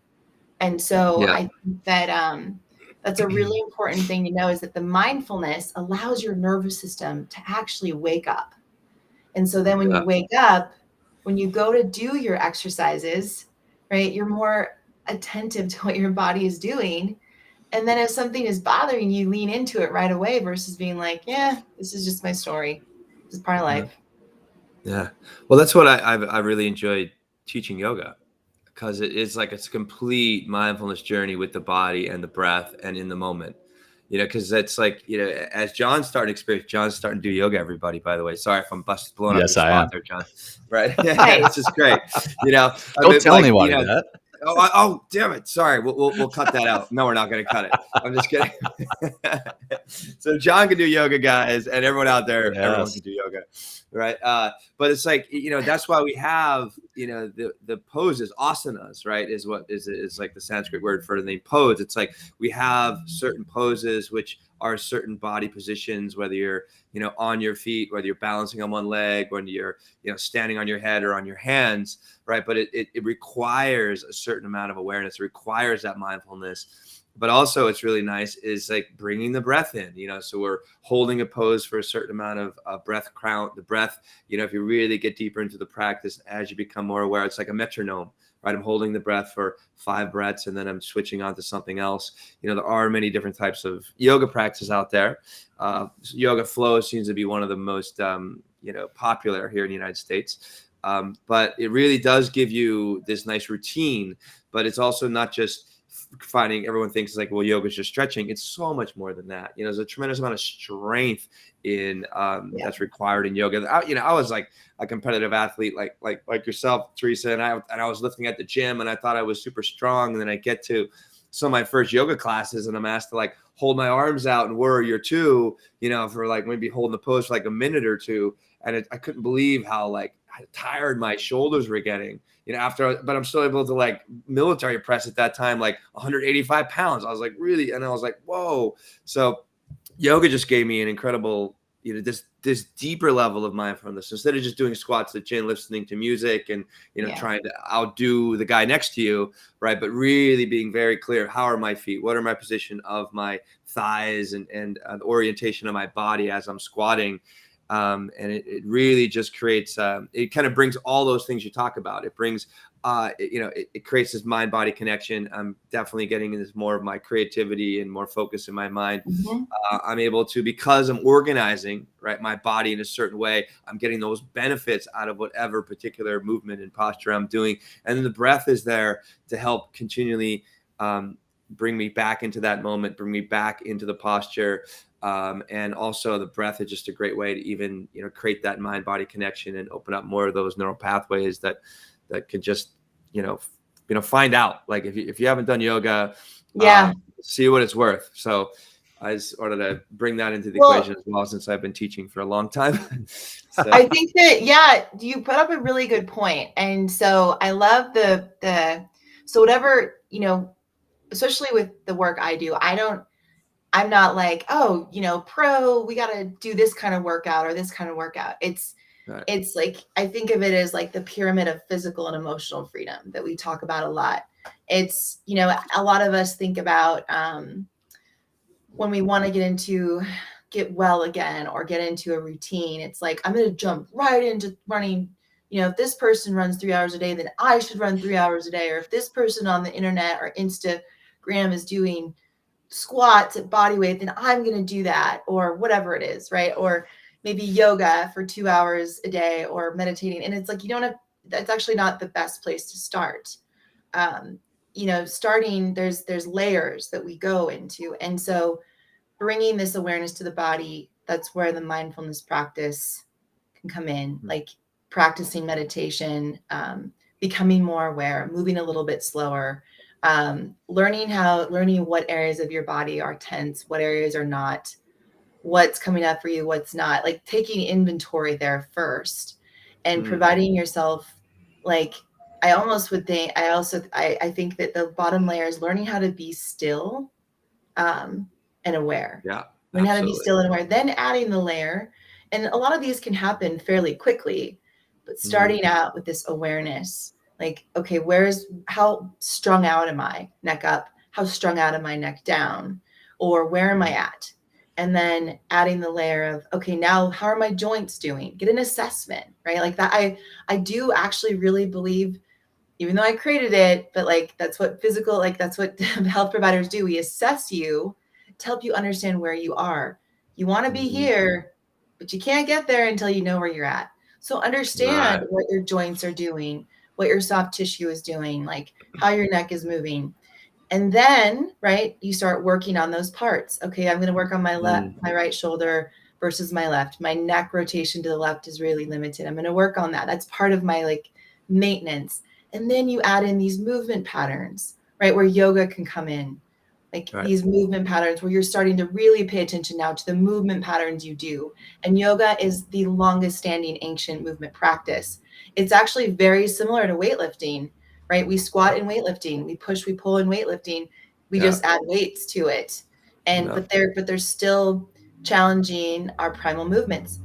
And so I think that that's a really important thing to know, is that the mindfulness allows your nervous system to actually wake up. And so then when you wake up, when you go to do your exercises, right, you're more attentive to what your body is doing. And then if something is bothering you, lean into it right away, versus being like, yeah, this is just my story. This is part of life. Yeah. Well, that's what I really enjoyed teaching yoga, because it's like it's a complete mindfulness journey with the body and the breath and in the moment. Because it's like, as John's starting to do yoga, everybody, by the way. Sorry if I'm blowing up your spot there, John. Right. It's just great. Don't tell anybody that. Oh, damn it. Sorry. We'll cut that out. No, we're not going to cut it. I'm just kidding. So John can do yoga, guys, and everyone out there, everyone can do yoga. Right. But it's like, that's why we have, the poses, asanas, right, is what is like the Sanskrit word for the pose. It's like we have certain poses which are certain body positions, whether you're, on your feet, whether you're balancing on one leg, when you're, standing on your head or on your hands, right? But it requires a certain amount of awareness. It requires that mindfulness. But also it's really nice is like bringing the breath in, so we're holding a pose for a certain amount of breath count. The breath, if you really get deeper into the practice, as you become more aware, it's like a metronome, right? I'm holding the breath for 5 breaths and then I'm switching on to something else. There are many different types of yoga practices out there. Yoga flow seems to be one of the most, popular here in the United States. But it really does give you this nice routine, but it's also not just finding, everyone thinks like, well, yoga is just stretching. It's so much more than that. There's a tremendous amount of strength in that's required in yoga. I was like a competitive athlete, like yourself, Theresa, and I was lifting at the gym and I thought I was super strong. And then I get to some of my first yoga classes and I'm asked to like hold my arms out and warrior two, for like maybe holding the pose for like a minute or two. And I couldn't believe how like tired my shoulders were getting, but I'm still able to like military press at that time, like 185 pounds. I was like, really? And I was like, whoa. So yoga just gave me an incredible, this deeper level of mindfulness. Instead of just doing squats at the gym, listening to music and, trying to outdo the guy next to you, right? But really being very clear, how are my feet? What are my position of my thighs and the orientation of my body as I'm squatting? And it really just creates, it kind of brings all those things you talk about. It brings it creates this mind-body connection. I'm definitely getting into more of my creativity and more focus in my mind. Mhm. I'm able to, because I'm organizing, right, my body in a certain way, I'm getting those benefits out of whatever particular movement and posture I'm doing. And then the breath is there to help continually bring me back into that moment, bring me back into the posture. And also the breath is just a great way to even, create that mind-body connection and open up more of those neural pathways that could just, find out. Like if you haven't done yoga, Yeah. see what it's worth. So I just wanted to bring that into the Well, equation as well, since I've been teaching for a long time. So, I think that, yeah, you put up a really good point. And so I love so whatever, especially with the work I do, I'm not like, oh, we got to do this kind of workout or this kind of workout. right. It's like, I think of it as like the pyramid of physical and emotional freedom that we talk about a lot. It's, a lot of us think about when we want to get well again or get into a routine. It's like, I'm going to jump right into running. If this person runs 3 hours a day, then I should run 3 hours a day. Or if this person on the internet or Instagram is doing squats at body weight, then I'm going to do that, or whatever it is, right? Or maybe yoga for 2 hours a day or meditating. And it's like, that's actually not the best place to start. Starting, there's layers that we go into. And so bringing this awareness to the body, that's where the mindfulness practice can come in, like practicing meditation, becoming more aware, moving a little bit slower, learning what areas of your body are tense, what areas are not, what's coming up for you, what's not, like taking inventory there first and providing yourself, like, I think that the bottom layer is learning how to be still and aware. Yeah, Learn how to be absolutely. still and aware, then adding the layer. And a lot of these can happen fairly quickly, but starting out with this awareness, like, okay, how strung out am I? Neck up. How strung out am I? Neck down? Or where am I at? And then adding the layer of, okay, now how are my joints doing? Get an assessment, right? Like that. I do actually really believe, even though I created it, but like that's what health providers do. We assess you to help you understand where you are. You want to be here, but you can't get there until you know where you're at. So understand what your joints are doing, what your soft tissue is doing, like how your neck is moving. And then, right, you start working on those parts. Okay, I'm going to work on my my right shoulder versus my left. My neck rotation to the left is really limited. I'm going to work on that. That's part of my like maintenance. And then you add in these movement patterns, right, where yoga can come in. Like these movement patterns where you're starting to really pay attention now to the movement patterns you do. And yoga is the longest standing ancient movement practice. It's actually very similar to weightlifting, right? We squat in weightlifting, we push, we pull in weightlifting. We just add weights to it. But they're still challenging our primal movements.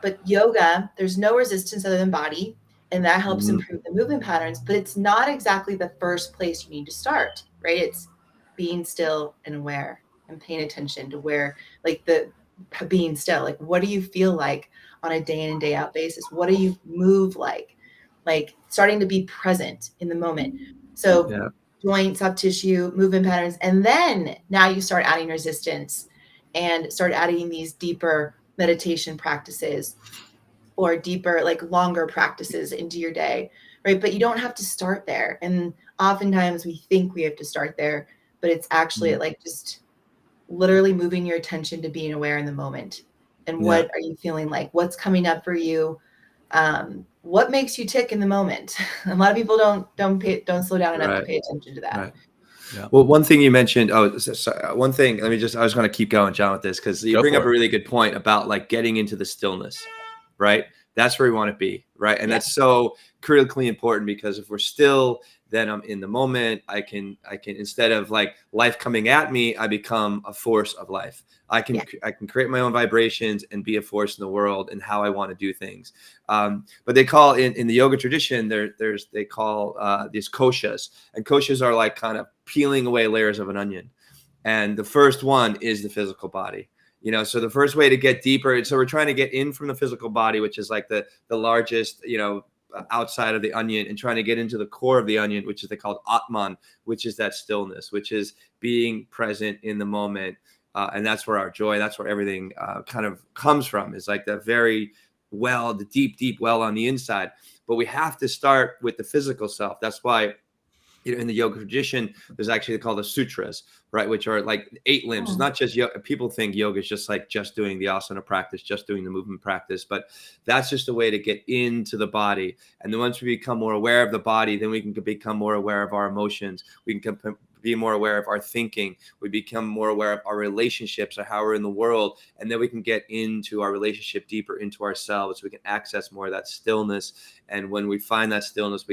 But yoga, there's no resistance other than body, and that helps improve the movement patterns. But it's not exactly the first place you need to start, right? It's being still and aware and paying attention to where, like, the being still, like, what do you feel like on a day in and day out basis? What do you move like starting to be present in the moment. So joint, soft tissue, movement patterns, and then now you start adding resistance and start adding these deeper meditation practices or deeper, like longer practices into your day, right? But you don't have to start there. And oftentimes we think we have to start there, but it's actually like just literally moving your attention to being aware in the moment. And what are you feeling like? What's coming up for you? What makes you tick in the moment? A lot of people don't slow down enough to pay attention to that. Right. Yeah. Well, one thing you mentioned, one thing, I was going to keep going, John, with this, because you bring up a really good point about like getting into the stillness, right? That's where we want to be, right? And that's so critically important, because if we're still, then I'm in the moment. I can instead of like life coming at me, I become a force of life. I can create my own vibrations and be a force in the world and how I want to do things. But they call in the yoga tradition, they call these koshas, and koshas are like kind of peeling away layers of an onion. And the first one is the physical body. So the first way to get deeper, so we're trying to get in from the physical body, which is like the largest, outside of the onion and trying to get into the core of the onion, which is they called Atman, which is that stillness, which is being present in the moment. And that's where our joy, that's where everything kind of comes from, is like that very well, the deep, deep well on the inside. But we have to start with the physical self. That's why, in the yoga tradition, there's actually called the sutras, right? Which are like 8 limbs. It's not just yoga. People think yoga is just like just doing the asana practice, just doing the movement practice, but that's just a way to get into the body. And then once we become more aware of the body, then we can become more aware of our emotions. We can be more aware of our thinking. We become more aware of our relationships or how we're in the world. And then we can get into our relationship deeper into ourselves. We can access more of that stillness. And when we find that stillness,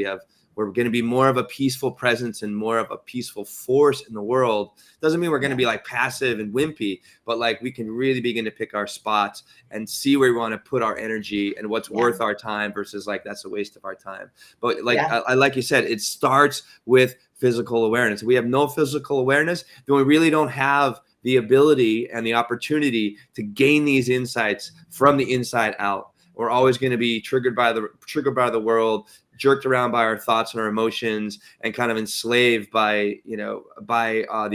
we're going to be more of a peaceful presence and more of a peaceful force in the world. Doesn't mean we're going to be like passive and wimpy, but like we can really begin to pick our spots and see where we want to put our energy and what's worth our time versus like that's a waste of our time. But like I like you said, it starts with physical awareness. If we have no physical awareness, then we really don't have the ability and the opportunity to gain these insights from the inside out. We're always going to be triggered by the world, jerked around by our thoughts and our emotions, and kind of enslaved by our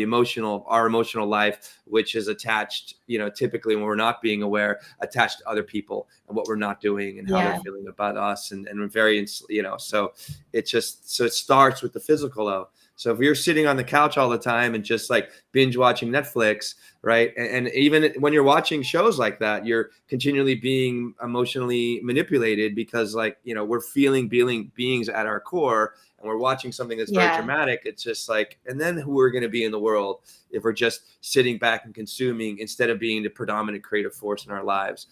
emotional life, which is attached, typically when we're not being aware, attached to other people and what we're not doing and how they're feeling about us, and we're very, so it starts with the physical though. So if you're sitting on the couch all the time and just like binge watching Netflix, right? And even when you're watching shows like that, you're continually being emotionally manipulated because we're feeling beings at our core, and we're watching something that's very dramatic. It's just like, and then who we're going to be in the world if we're just sitting back and consuming instead of being the predominant creative force in our lives.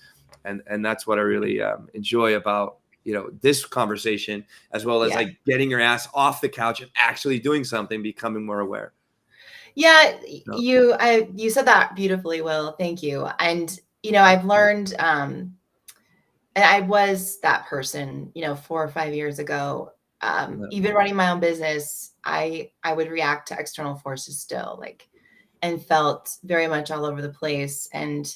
And that's what I really enjoy about this conversation, as well as like getting your ass off the couch and actually doing something, becoming more aware. Yeah, you said that beautifully, Will. Thank you. And I've learned, and I was that person, 4 or 5 years ago. Even running my own business, I would react to external forces still, and felt very much all over the place, and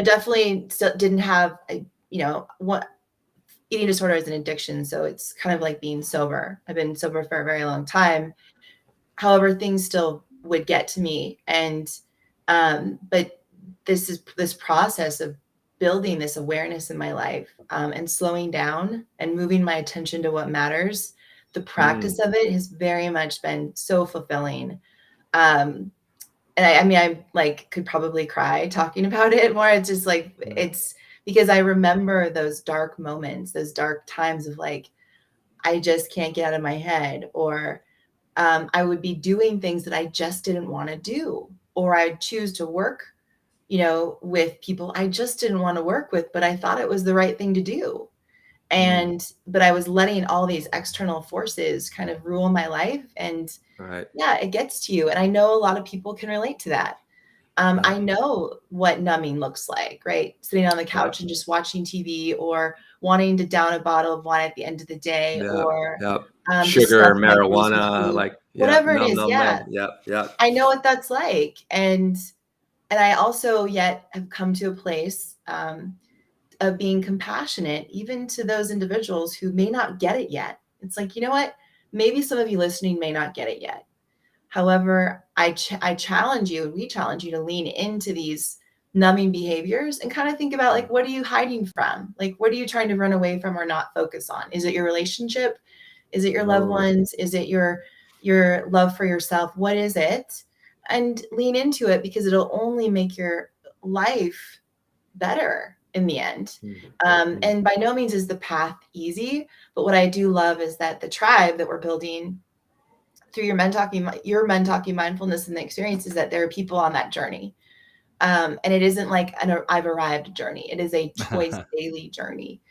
definitely still didn't have what. Eating disorder is an addiction, so it's kind of like being sober. I've been sober for a very long time. However, things still would get to me, and but this process of building this awareness in my life, and slowing down and moving my attention to what matters. The practice of it has very much been so fulfilling. And I could probably cry talking about it more. It's just it's because I remember those dark moments, those dark times of I just can't get out of my head, or I would be doing things that I just didn't want to do, or I'd choose to work, with people I just didn't want to work with, but I thought it was the right thing to do. But I was letting all these external forces kind of rule my life, and it gets to you. And I know a lot of people can relate to that. I know what numbing looks like, right? Sitting on the couch and just watching TV, or wanting to down a bottle of wine at the end of the day, or sugar, marijuana, whatever it is. I know what that's like. And I also yet have come to a place of being compassionate, even to those individuals who may not get it yet. It's like, you know what? Maybe some of you listening may not get it yet. However, I challenge you, and we challenge you to lean into these numbing behaviors and kind of think about what are you hiding from? What are you trying to run away from or not focus on? Is it your relationship? Is it your loved ones? Is it your love for yourself? What is it? And lean into it, because it'll only make your life better in the end. And by no means is the path easy, but what I do love is that the tribe that we're building through your Men Talking Mindfulness and the experience is that there are people on that journey. And it isn't like an I've arrived journey. It is a choice daily journey.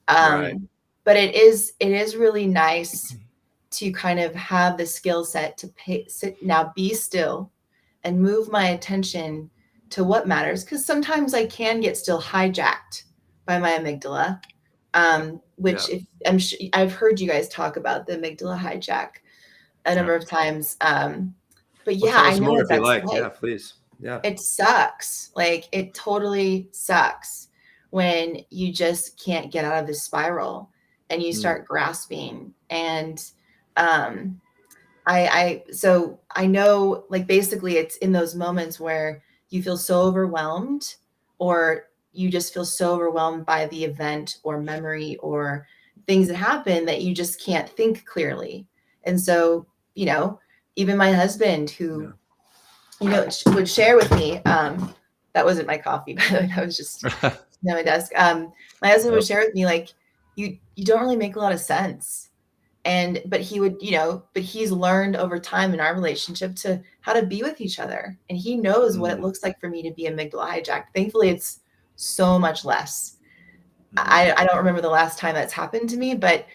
But it is really nice to kind of have the skill set to be still and move my attention to what matters. Because sometimes I can get still hijacked by my amygdala, which I've heard you guys talk about the amygdala hijack a number of times. But I know what that's like. Yeah, please. Yeah. It sucks. It totally sucks when you just can't get out of this spiral. and you start grasping. And so I know, like, basically it's in those moments where you feel so overwhelmed, or you just feel so overwhelmed by the event or memory or things that happen that you just can't think clearly. And so, even my husband, who, would share with me, that wasn't my coffee, by the way, that was just on my desk. My husband would share with me, like, you don't really make a lot of sense. But he would, but he's learned over time in our relationship to how to be with each other. And he knows what it looks like for me to be amygdala hijacked. Thankfully, it's so much less. I don't remember the last time that's happened to me, but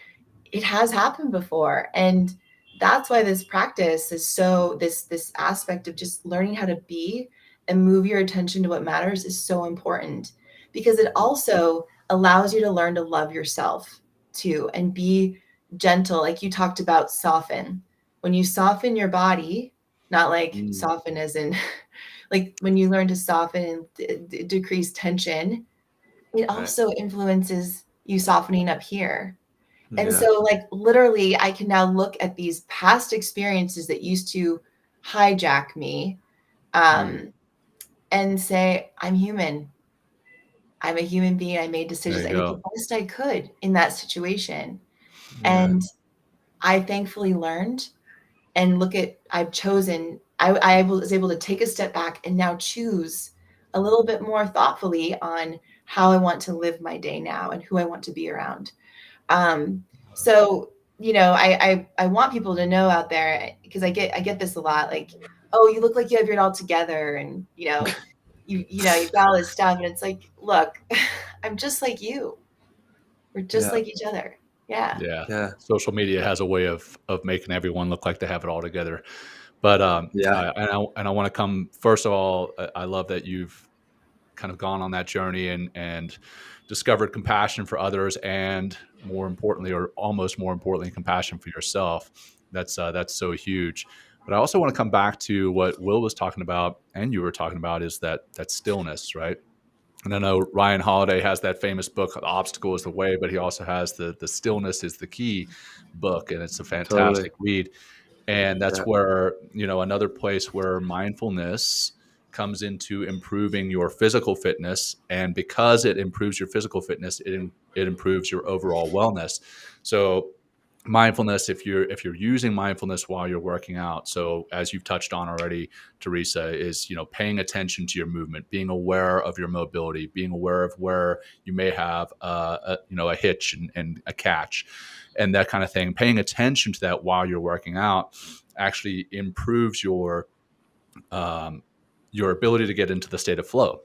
it has happened before. And that's why this practice is so, this aspect of just learning how to be and move your attention to what matters is so important, because it also allows you to learn to love yourself too, and be gentle. Like you talked about, soften. When you soften your body, not like soften as in like when you learn to soften and decrease tension, it also influences you softening up here. And so, like, literally, I can now look at these past experiences that used to hijack me, and say, I'm human. I'm a human being. I made decisions. I did the best I could in that situation. And I thankfully learned, and I've chosen, I was able to take a step back and now choose a little bit more thoughtfully on how I want to live my day now and who I want to be around. So, I want people to know out there, because I get this a lot, like, oh, you look like you have it all together, and you've got all this stuff, and it's like, look, I'm just like you. We're just like each other. Yeah. Social media has a way of making everyone look like they have it all together. But I want to come first of all. I love that you've kind of gone on that journey and discovered compassion for others, and more importantly, or almost more importantly, compassion for yourself. That's so huge. But I also want to come back to what Will was talking about and you were talking about, is that stillness, right? And I know Ryan Holiday has that famous book, "The Obstacle is the Way," but he also has the Stillness is the Key book, and it's a fantastic read. And that's where, another place where mindfulness comes into improving your physical fitness. And because it improves your physical fitness, it improves your overall wellness. So mindfulness, if you're using mindfulness while you're working out, so as you've touched on already, Theresa, is paying attention to your movement, being aware of your mobility, being aware of where you may have a hitch and a catch and that kind of thing. Paying attention to that while you're working out actually improves your ability to get into the state of flow.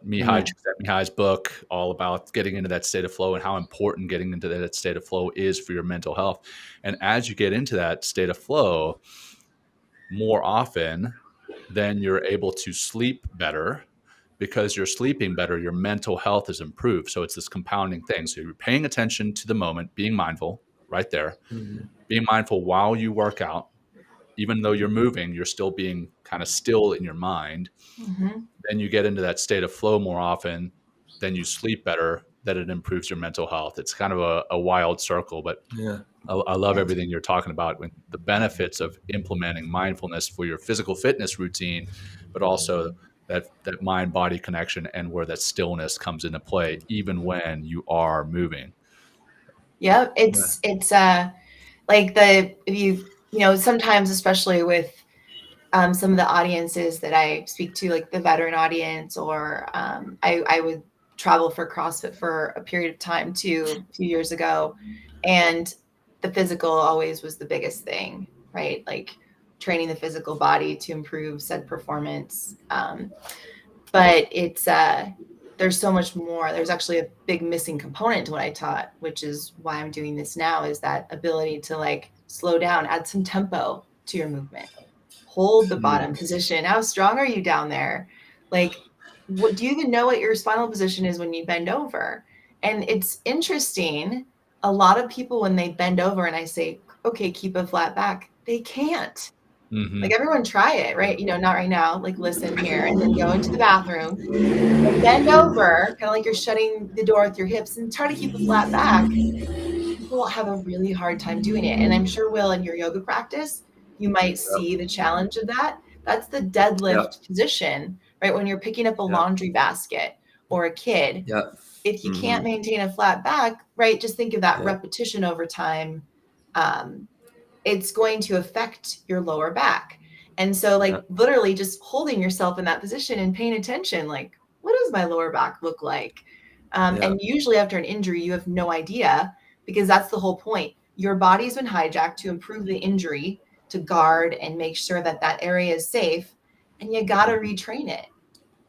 Mihai's book, all about getting into that state of flow and how important getting into that state of flow is for your mental health. And as you get into that state of flow more often, then you're able to sleep better. Because you're sleeping better, your mental health is improved. So it's this compounding thing. So you're paying attention to the moment, being mindful right there, being mindful while you work out. Even though you're moving, you're still being kind of still in your mind. Then you get into that state of flow more often, then you sleep better, then it improves your mental health. It's kind of a wild circle, but I love everything you're talking about with the benefits of implementing mindfulness for your physical fitness routine, but also that mind-body connection and where that stillness comes into play, even when you are moving. Yeah, it's like sometimes, especially with some of the audiences that I speak to, like the veteran audience, or I would travel for CrossFit for a period of time too, a few years ago, and the physical always was the biggest thing, right? Like training the physical body to improve said performance. But it's there's so much more. There's actually a big missing component to what I taught, which is why I'm doing this now, is that ability to like slow down, add some tempo to your movement, hold the bottom position. How strong are you down there? Like, do you even know what your spinal position is when you bend over? And it's interesting. A lot of people, when they bend over and I say, okay, keep a flat back, they can't. Mhm. Like everyone try it, right? Not right now, like listen here, and then go into the bathroom and bend over, kind of like you're shutting the door with your hips and try to keep a flat back. People will have a really hard time doing it. And I'm sure, Will, in your yoga practice, you might see the challenge of that. That's the Yep. deadlift position, right? When you're picking up a Yep. laundry basket or a kid, Yep. if you can't maintain a flat back, right? Just think of that Yep. repetition over time. It's going to affect your lower back. And so like literally just holding yourself in that position and paying attention, like, what does my lower back look like? And usually after an injury, you have no idea, because that's the whole point. Your body's been hijacked to improve the injury, to guard and make sure that that area is safe. And you got to retrain it.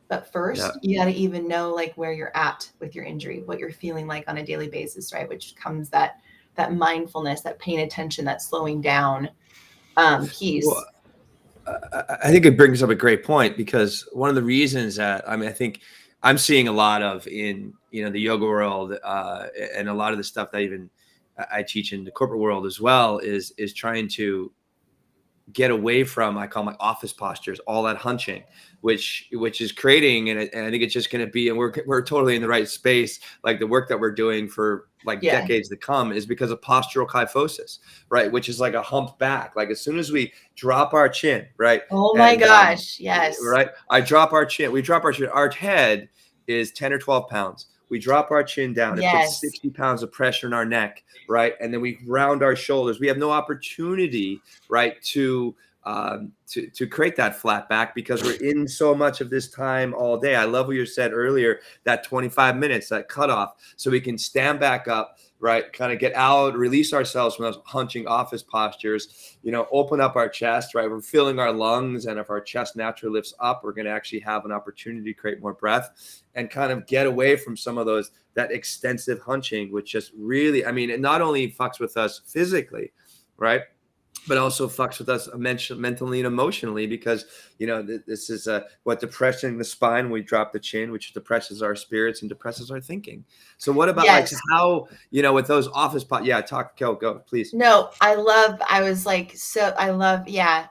But first, you got to even know like where you're at with your injury, what you're feeling like on a daily basis, right? Which comes that mindfulness, that paying attention, that slowing down piece. Well, I think it brings up a great point, because one of the reasons that I think I'm seeing a lot of in the yoga world, and a lot of the stuff that even I teach in the corporate world as well is trying to get away from, I call my office postures, all that hunching, which is creating, and I think it's just going to be, and we're totally in the right space. Like the work that we're doing for like decades to come is because of postural kyphosis, right? Which is like a hump back. Like as soon as we drop our chin, right? Oh my gosh, yes. Right. We drop our chin. Our head is 10 or 12 pounds. We drop our chin down. It puts 60 pounds of pressure in our neck, right? And then we round our shoulders. We have no opportunity, right, to create that flat back, because we're in so much of this time all day. I love what you said earlier, that 25 minutes, that cutoff, so we can stand back up, right, kind of get out, release ourselves from those hunching office postures, open up our chest, right? We're filling our lungs, and if our chest naturally lifts up, we're going to actually have an opportunity to create more breath and kind of get away from some of that extensive hunching, which just really, it not only fucks with us physically, right, but also fucks with us mentally and emotionally, because this is what depressing the spine. We drop the chin, which depresses our spirits and depresses our thinking. So what about like how with those office go please. No, I love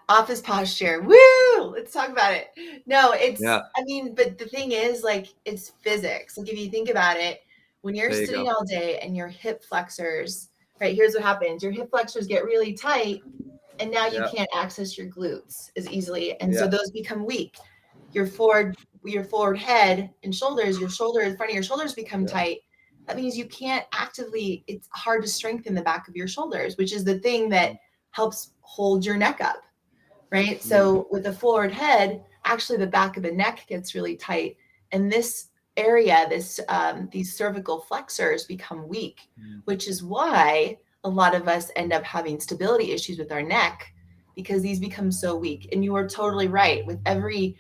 office posture. Woo! Let's talk about it. No, it's but the thing is, like, it's physics. Like if you think about it, when you're sitting all day and your hip flexors, right, here's what happens. Your hip flexors get really tight, and now you can't access your glutes as easily. And so those become weak. Your forward head and shoulders, in front of your shoulders become tight. That means you can't actively, it's hard to strengthen the back of your shoulders, which is the thing that helps hold your neck up, right? So with a forward head, actually the back of the neck gets really tight. And this area, these cervical flexors become weak, which is why a lot of us end up having stability issues with our neck, because these become so weak. And you are totally right. With every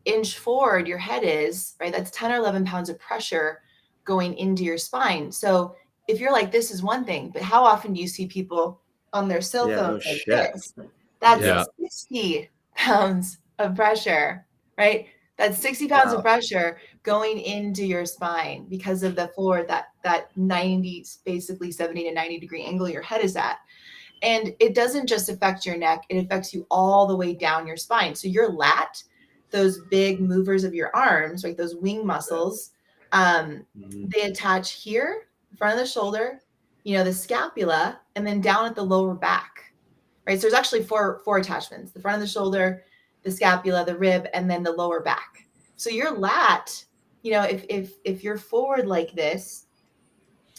inch forward your head is, right, that's 10 or 11 pounds of pressure going into your spine. So if you're like, this is one thing, but how often do you see people on their cell phones like this? That's 60 pounds of pressure, right? That's 60 pounds of pressure going into your spine because of the forward, that 90, basically 70 to 90 degree angle your head is at. And it doesn't just affect your neck, it affects you all the way down your spine. So your lat, those big movers of your arms, right, those wing muscles, they attach here, front of the shoulder, the scapula, and then down at the lower back, right? So there's actually four attachments: the front of the shoulder, the scapula, the rib, and then the lower back. So your lat, if you're forward like this,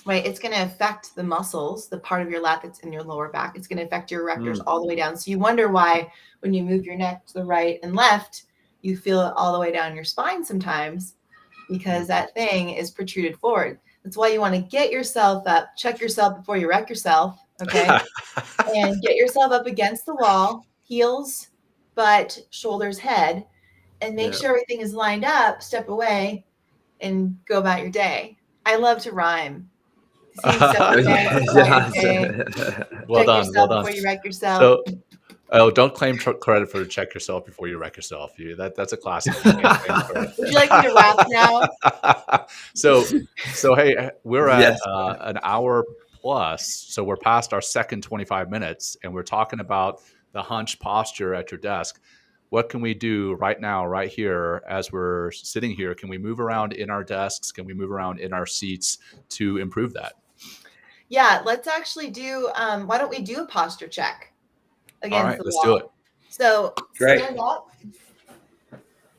right, it's going to affect the muscles, the part of your lat that's in your lower back. It's going to affect your erectors all the way down. So you wonder why when you move your neck to the right and left, you feel it all the way down your spine sometimes, because that thing is protruded forward. That's why you want to get yourself up, check yourself before you wreck yourself, okay? And get yourself up against the wall, heels, butt, shoulders, head, and make sure everything is lined up, step away, and go about your day. I love to rhyme. Well done. Before you wreck yourself. So, don't claim credit for check yourself before you wreck yourself. That's a classic. You can't claim credit. Would you like me to rap now? So hey, we're at an hour plus, so we're past our second 25 minutes, and we're talking about the hunch posture at your desk. What can we do right now, right here, as we're sitting here? Can we move around in our desks? Can we move around in our seats to improve that? Yeah, let's actually do, why don't we do a posture check All against right, the let's do it. wall? So Great. stand up.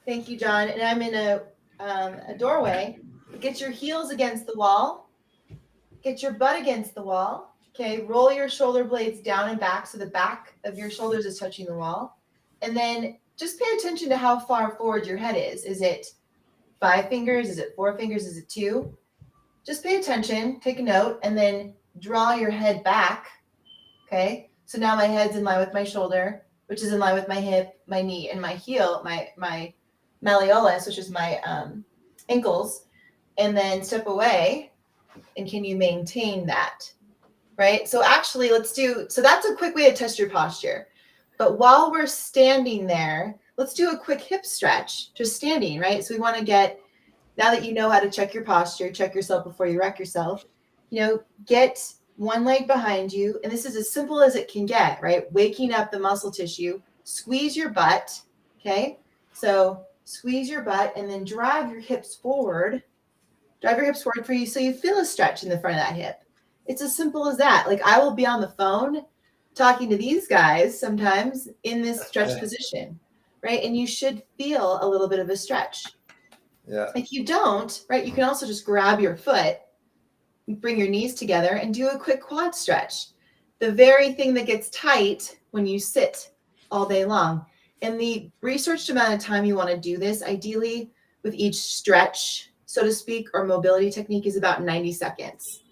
Thank you, John. And I'm in a doorway. Get your heels against the wall. Get your butt against the wall. Okay, roll your shoulder blades down and back so the back of your shoulders is touching the wall. And then just pay attention to how far forward your head is. Is it 5 fingers? Is it 4 fingers? Is it 2? Just pay attention, take a note, and then draw your head back. Okay, so now my head's in line with my shoulder, which is in line with my hip, my knee, and my heel, my malleolus, which is my ankles. And then step away, and can you maintain that? Right? So actually, so that's a quick way to test your posture. But while we're standing there, let's do a quick hip stretch, just standing, right? So we want to now that you know how to check your posture, check yourself before you wreck yourself, get one leg behind you. And this is as simple as it can get, right? Waking up the muscle tissue, squeeze your butt. Okay. So squeeze your butt and then drive your hips forward. Drive your hips forward for you so you feel a stretch in the front of that hip. It's as simple as that. Like I will be on the phone talking to these guys sometimes in this stretch position, right? And you should feel a little bit of a stretch. Yeah. If you don't, right, you can also just grab your foot, bring your knees together and do a quick quad stretch. The very thing that gets tight when you sit all day long. And the researched amount of time you want to do this, ideally with each stretch, so to speak, or mobility technique is about 90 seconds.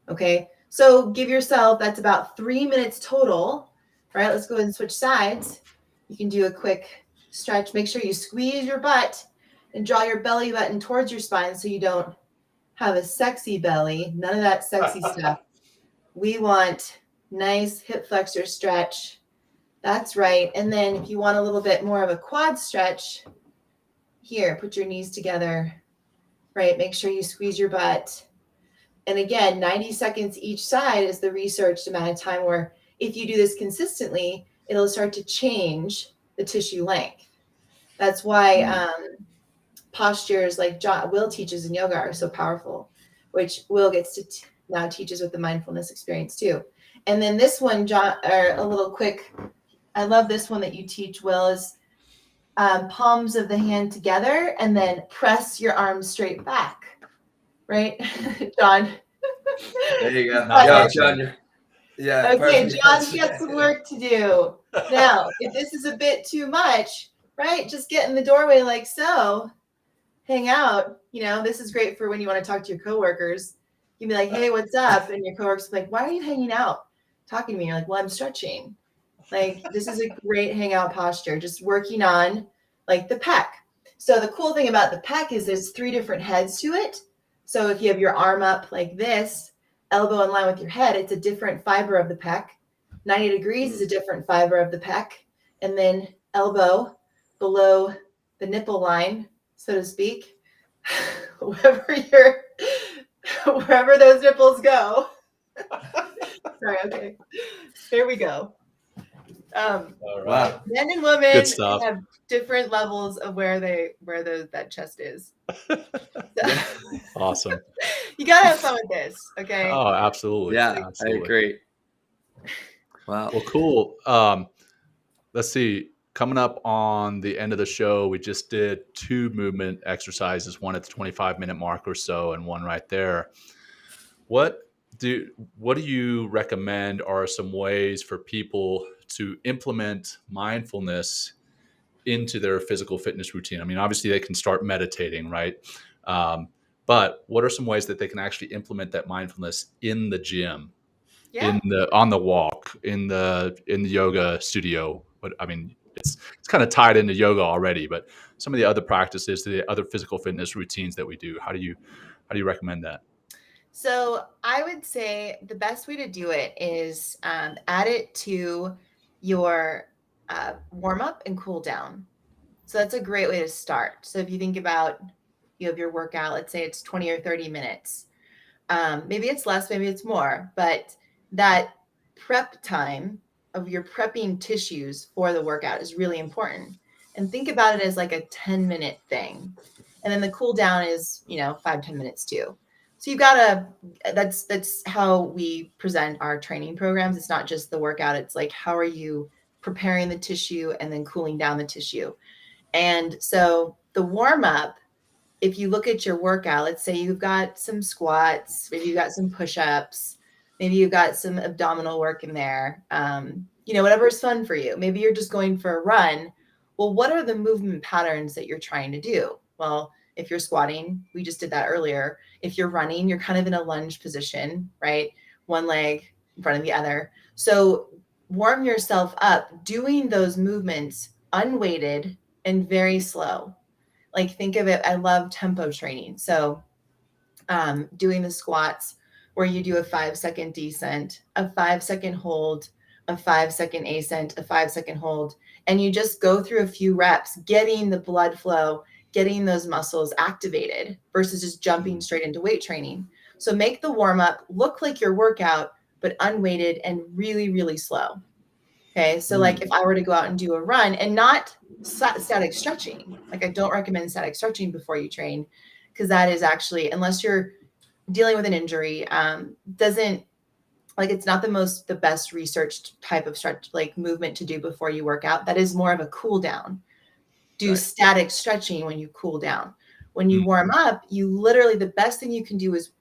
Okay. So give yourself, that's about 3 minutes total. All right. Let's go ahead and switch sides. You can do a quick stretch. Make sure you squeeze your butt and draw your belly button towards your spine so you don't have a sexy belly. None of that sexy stuff. We want nice hip flexor stretch. That's right. And then if you want a little bit more of a quad stretch, here, put your knees together, right? Make sure you squeeze your butt. And again, 90 seconds each side is the researched amount of time where if you do this consistently, it'll start to change the tissue length. That's why postures like Will teaches in yoga are so powerful, which Will gets to now teaches with the mindfulness experience too. And then this one, John, or a little quick, I love this one that you teach, Will, is palms of the hand together and then press your arms straight back, right? John. There you go. Nice. John. Yeah. Okay, John's got some work to do. Now, if this is a bit too much, right, just get in the doorway like so, hang out. This is great for when you want to talk to your coworkers. You can be like, hey, what's up? And your coworkers will be like, why are you hanging out talking to me? You're like, well, I'm stretching. Like, this is a great hangout posture, just working on like the pec. So the cool thing about the pec is there's 3 different heads to it. So if you have your arm up like this, elbow in line with your head, it's a different fiber of the pec. 90 degrees is a different fiber of the pec. And then elbow below the nipple line, so to speak, wherever those nipples go. Sorry, okay. Here we go. All right. Wow. Men and women Good stuff. have different levels of where that chest is. So, Awesome. you gotta have fun with this, okay? Oh, absolutely. Yeah, Absolutely. I agree. Wow. Well, cool. Let's see. Coming up on the end of the show, we just did 2 movement exercises, one at the 25-minute mark or so, and one right there. What do you recommend are some ways for people to implement mindfulness into their physical fitness routine? I mean, obviously they can start meditating, right? But what are some ways that they can actually implement that mindfulness in the gym, Yeah. on the walk, in the yoga studio? But I mean, it's kind of tied into yoga already, but some of the other practices, the other physical fitness routines that we do, how do you recommend that? So I would say the best way to do it is add it to your warm up and cool down. So that's a great way to start. So if you think about you have your workout, let's say it's 20 or 30 minutes. Maybe it's less, maybe it's more, but that prep time your prepping tissues for the workout is really important. And think about it as like a 10-minute thing. And then the cool down is, 5-10 minutes too. So you've got to, that's how we present our training programs. It's not just the workout. It's like, how are you preparing the tissue and then cooling down the tissue? And so the warm up, if you look at your workout, let's say you've got some squats, maybe you've got some push-ups, maybe you've got some abdominal work in there, whatever's fun for you. Maybe you're just going for a run. Well, what are the movement patterns that you're trying to do? Well, if you're squatting, we just did that earlier. If you're running, you're kind of in a lunge position, right? One leg in front of the other. So warm yourself up doing those movements unweighted and very slow. Like, think of it, I love tempo training. So doing the squats where you do a 5-second descent, a 5-second hold, a 5-second ascent, a 5-second hold, and you just go through a few reps, getting the blood flow, getting those muscles activated versus just jumping straight into weight training. So make the warm up look like your workout, but unweighted and really, really slow. Okay. So like if I were to go out and do a run and not static stretching, like I don't recommend static stretching before you train, because that is actually, unless you're dealing with an injury, doesn't, like, it's not the best researched type of stretch, like movement to do before you work out. That is more of a cool down. Do Right. static stretching when you cool down. When you warm up, you literally, the best thing you can do is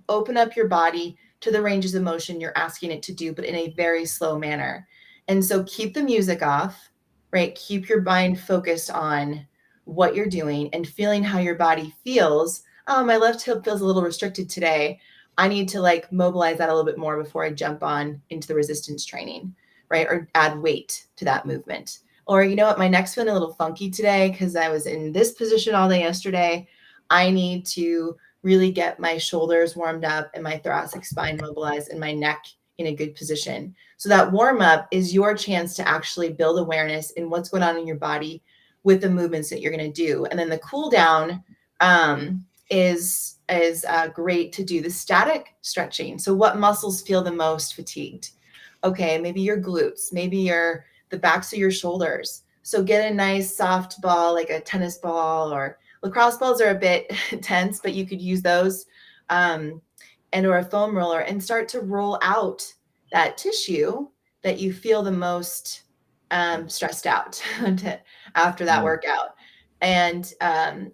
open up your body to the ranges of motion you're asking it to do, but in a very slow manner. And so keep the music off, right? Keep your mind focused on what you're doing and feeling how your body feels. Oh, my left hip feels a little restricted today. I need to like mobilize that a little bit more before I jump on into the resistance training, right? Or add weight to that movement. Or, you know what, my neck's feeling a little funky today because I was in this position all day yesterday. I need to really get my shoulders warmed up and my thoracic spine mobilized and my neck in a good position. So that warm up is your chance to actually build awareness in what's going on in your body with the movements that you're going to do. And then the cool down is great to do the static stretching. So what muscles feel the most fatigued? Okay, maybe your glutes, maybe the backs of your shoulders. So get a nice soft ball, like a tennis ball, or lacrosse balls are a bit tense, but you could use those, or a foam roller, and start to roll out that tissue that you feel the most stressed out after that workout, and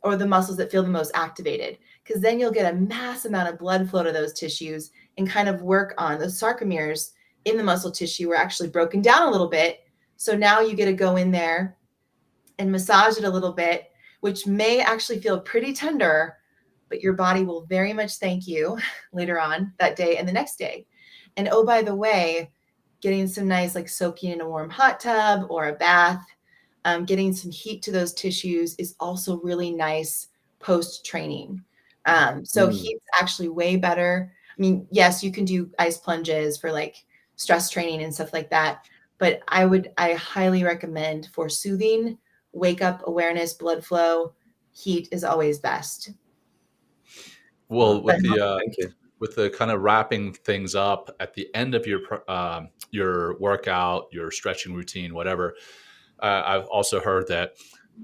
or the muscles that feel the most activated, because then you'll get a mass amount of blood flow to those tissues and kind of work on those sarcomeres in the muscle tissue were actually broken down a little bit. So now you get to go in there and massage it a little bit, which may actually feel pretty tender, but your body will very much thank you later on that day and the next day. And oh, by the way, getting some nice, like soaking in a warm hot tub or a bath, getting some heat to those tissues is also really nice post-training. So heat's actually way better. I mean, yes, you can do ice plunges for like stress training and stuff like that, but I highly recommend for soothing, wake up awareness, blood flow, heat is always best. Well, Thank you. with the kind of wrapping things up at the end of your workout, your stretching routine, whatever, I've also heard that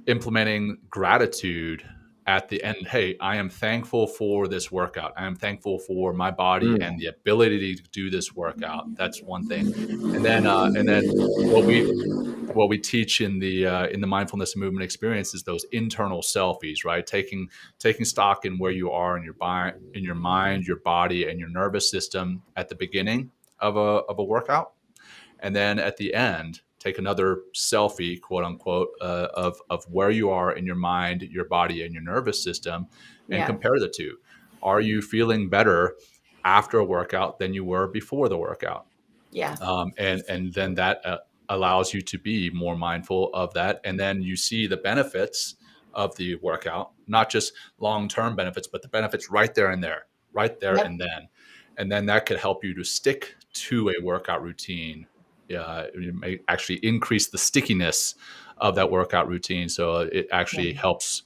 implementing gratitude at the end. Hey, I am thankful for this workout. I am thankful for my body and the ability to do this workout. That's one thing. And then what we teach in the mindfulness and movement experience is those internal selfies, right? Taking stock in where you are in your mind, your body, and your nervous system at the beginning of a workout, and then at the end, take another selfie, quote unquote, of where you are in your mind, your body, and your nervous system, and compare the two. Are you feeling better after a workout than you were before the workout? Yeah. And then that allows you to be more mindful of that. And then you see the benefits of the workout, not just long-term benefits, but the benefits right there and there, and then. And then that could help you to stick to a workout routine. It may actually increase the stickiness of that workout routine. So it actually helps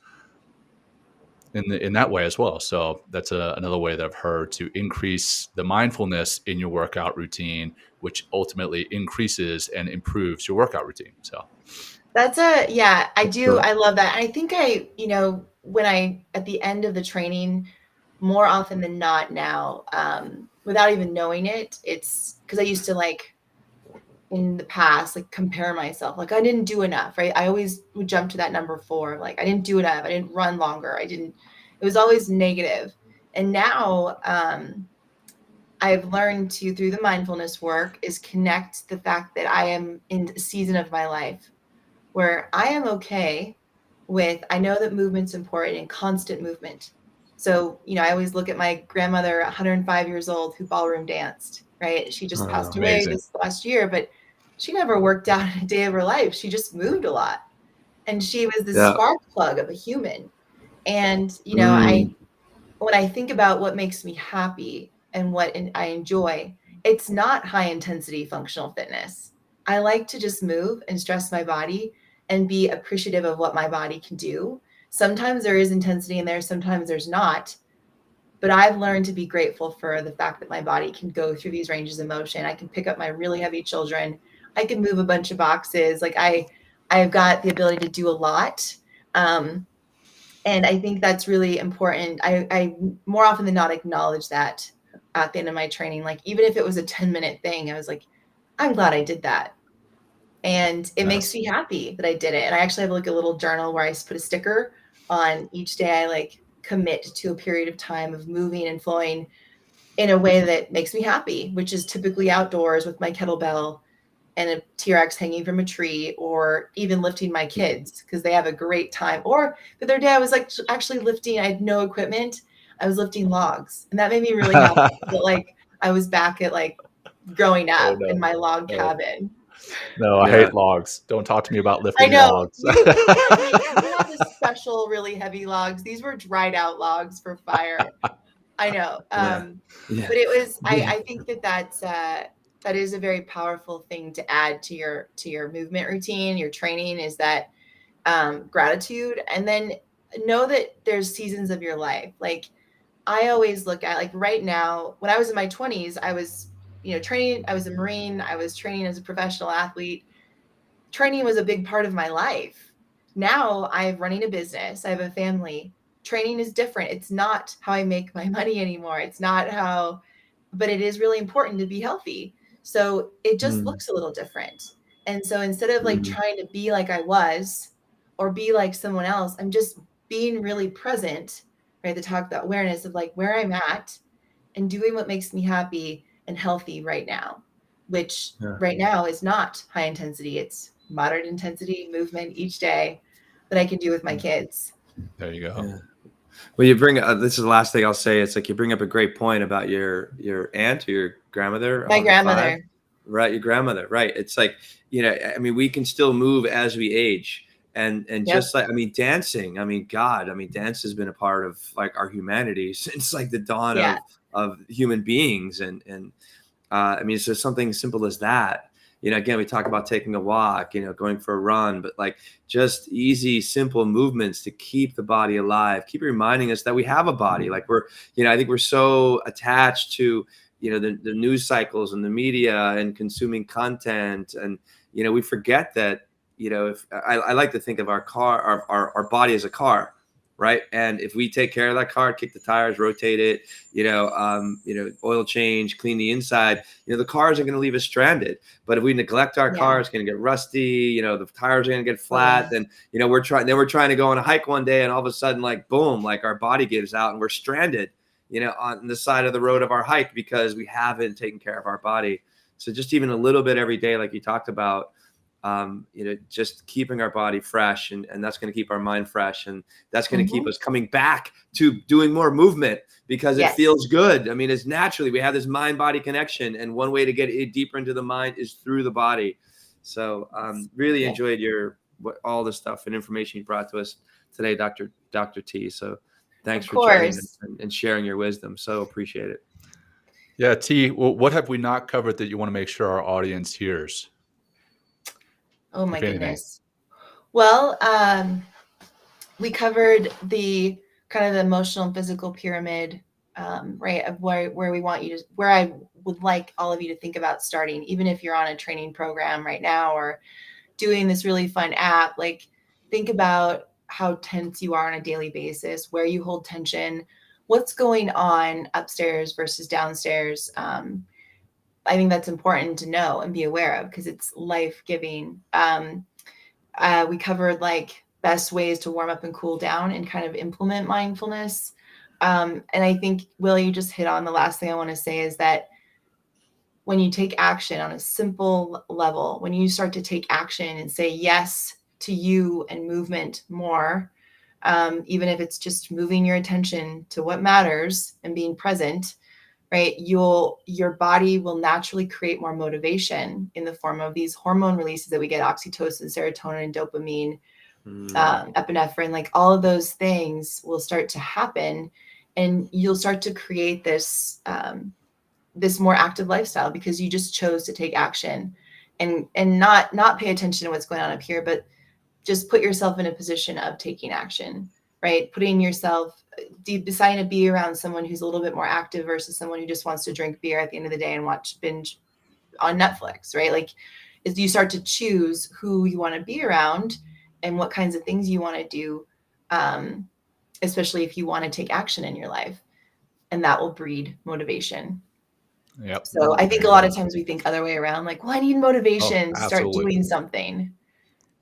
in that way as well. So that's another way that I've heard to increase the mindfulness in your workout routine, which ultimately increases and improves your workout routine. So Yeah, I that's do. good. I love that. I think when at the end of the training, more often than not now, without even knowing it, it's because I used to in the past, compare myself. Like I didn't do enough, right? I always would jump to that number 4. Like I didn't do enough. I didn't run longer. It was always negative. And now, I've learned to, through the mindfulness work, is connect the fact that I am in a season of my life where I am okay with, I know that movement's important and constant movement. So, I always look at my grandmother, 105 years old, who ballroom danced, right? She just passed away Amazing. this last year, but she never worked out a day of her life. She just moved a lot. And she was the Yeah. spark plug of a human. And, Mm. when I think about what makes me happy and what I enjoy, it's not high intensity functional fitness. I like to just move and stress my body and be appreciative of what my body can do. Sometimes there is intensity in there, sometimes there's not. But I've learned to be grateful for the fact that my body can go through these ranges of motion. I can pick up my really heavy children. I can move a bunch of boxes. I've got the ability to do a lot. And I think that's really important. I more often than not acknowledge that at the end of my training. Like even if it was a 10-minute thing, I was like, I'm glad I did that. And it makes Yes. me happy that I did it. And I actually have a little journal where I put a sticker on each day. I commit to a period of time of moving and flowing in a way that makes me happy, which is typically outdoors with my kettlebell and a T-Rex hanging from a tree, or even lifting my kids because they have a great time. Or the other day I was actually lifting, I had no equipment. I was lifting logs, and that made me really happy. I felt I was back at growing Oh up in no. my log No. cabin. No, I Yeah. hate logs. Don't talk to me about I lifting know logs. we didn't have the special really heavy logs. These were dried out logs for fire. I know. Yeah. Yeah. But it was, Yeah. I think that is a very powerful thing to add to your movement routine, your training, is that gratitude. And then know that there's seasons of your life. I always look at right now, when I was in my 20s, I was, training, I was a Marine, I was training as a professional athlete. Training was a big part of my life. Now I'm running a business, I have a family. Training is different. It's not how I make my money anymore. It's not how, but it is really important to be healthy. So it just Mm. looks a little different. And so instead of Mm. trying to be like I was or be like someone else, I'm just being really present, right? To talk about awareness of where I'm at and doing what makes me happy and healthy right now, which Yeah. right now is not high intensity. It's moderate intensity movement each day that I can do with my kids. There you go. Yeah. Well, you bring this is the last thing I'll say. It's you bring up a great point about your aunt or your grandmother, My 105, grandmother. right? Your grandmother, right? It's I mean, we can still move as we age, and Yep. just dancing. I mean, God, dance has been a part of our humanity since the dawn Yeah. of human beings, and I mean, it's just something simple as that. Again, we talk about taking a walk, going for a run, but just easy, simple movements to keep the body alive, keep reminding us that we have a body. I think we're so attached to, the news cycles and the media and consuming content. And, we forget that, if I like to think of our car, our body as a car, right? And if we take care of that car, kick the tires, rotate it, oil change, clean the inside, the cars are going to leave us stranded. But if we neglect our Yeah. car, it's going to get rusty, the tires are going to get flat. Oh, Then, we're trying to go on a hike one day, and all of a sudden, boom, our body gives out and we're stranded, on the side of the road of our hike because we haven't taken care of our body. So just even a little bit every day, like you talked about, just keeping our body fresh, and that's going to keep our mind fresh, and that's going to keep us coming back to doing more movement because it yes. feels good. I mean, it's naturally, we have this mind body connection, and one way to get it deeper into the mind is through the body. So really enjoyed all the stuff and information you brought to us today, Dr. T. So thanks Of for joining course. and sharing your wisdom. So appreciate it. Yeah, T, well, what have we not covered that you want to make sure our audience hears? Oh my If anything. goodness. Well, we covered the kind of the emotional and physical pyramid, right, of where we want you to, where I would like all of you to think about starting, even if you're on a training program right now or doing this really fun app. Like, think about how tense you are on a daily basis, where you hold tension, what's going on upstairs versus downstairs. I think that's important to know and be aware of because it's life-giving. We covered like best ways to warm up and cool down and kind of implement mindfulness. And I think, Will, you just hit on the last thing I want to say is that when you take action on a simple level, when you start to take action and say yes to you and movement more, even if it's just moving your attention to what matters and being present, right? Your body will naturally create more motivation in the form of these hormone releases that we get: oxytocin, serotonin, dopamine, epinephrine. Like, all of those things will start to happen, and you'll start to create this this more active lifestyle because you just chose to take action and not pay attention to what's going on up here, but just put yourself in a position of taking action, right? Putting yourself, deciding to be around someone who's a little bit more active versus someone who just wants to drink beer at the end of the day and watch binge on Netflix, right? Like, is you start to choose who you want to be around and what kinds of things you want to do, especially if you want to take action in your life, and that will breed motivation. Yep. So I think a lot of times we think other way around, like, well, I need motivation to start absolutely. doing something.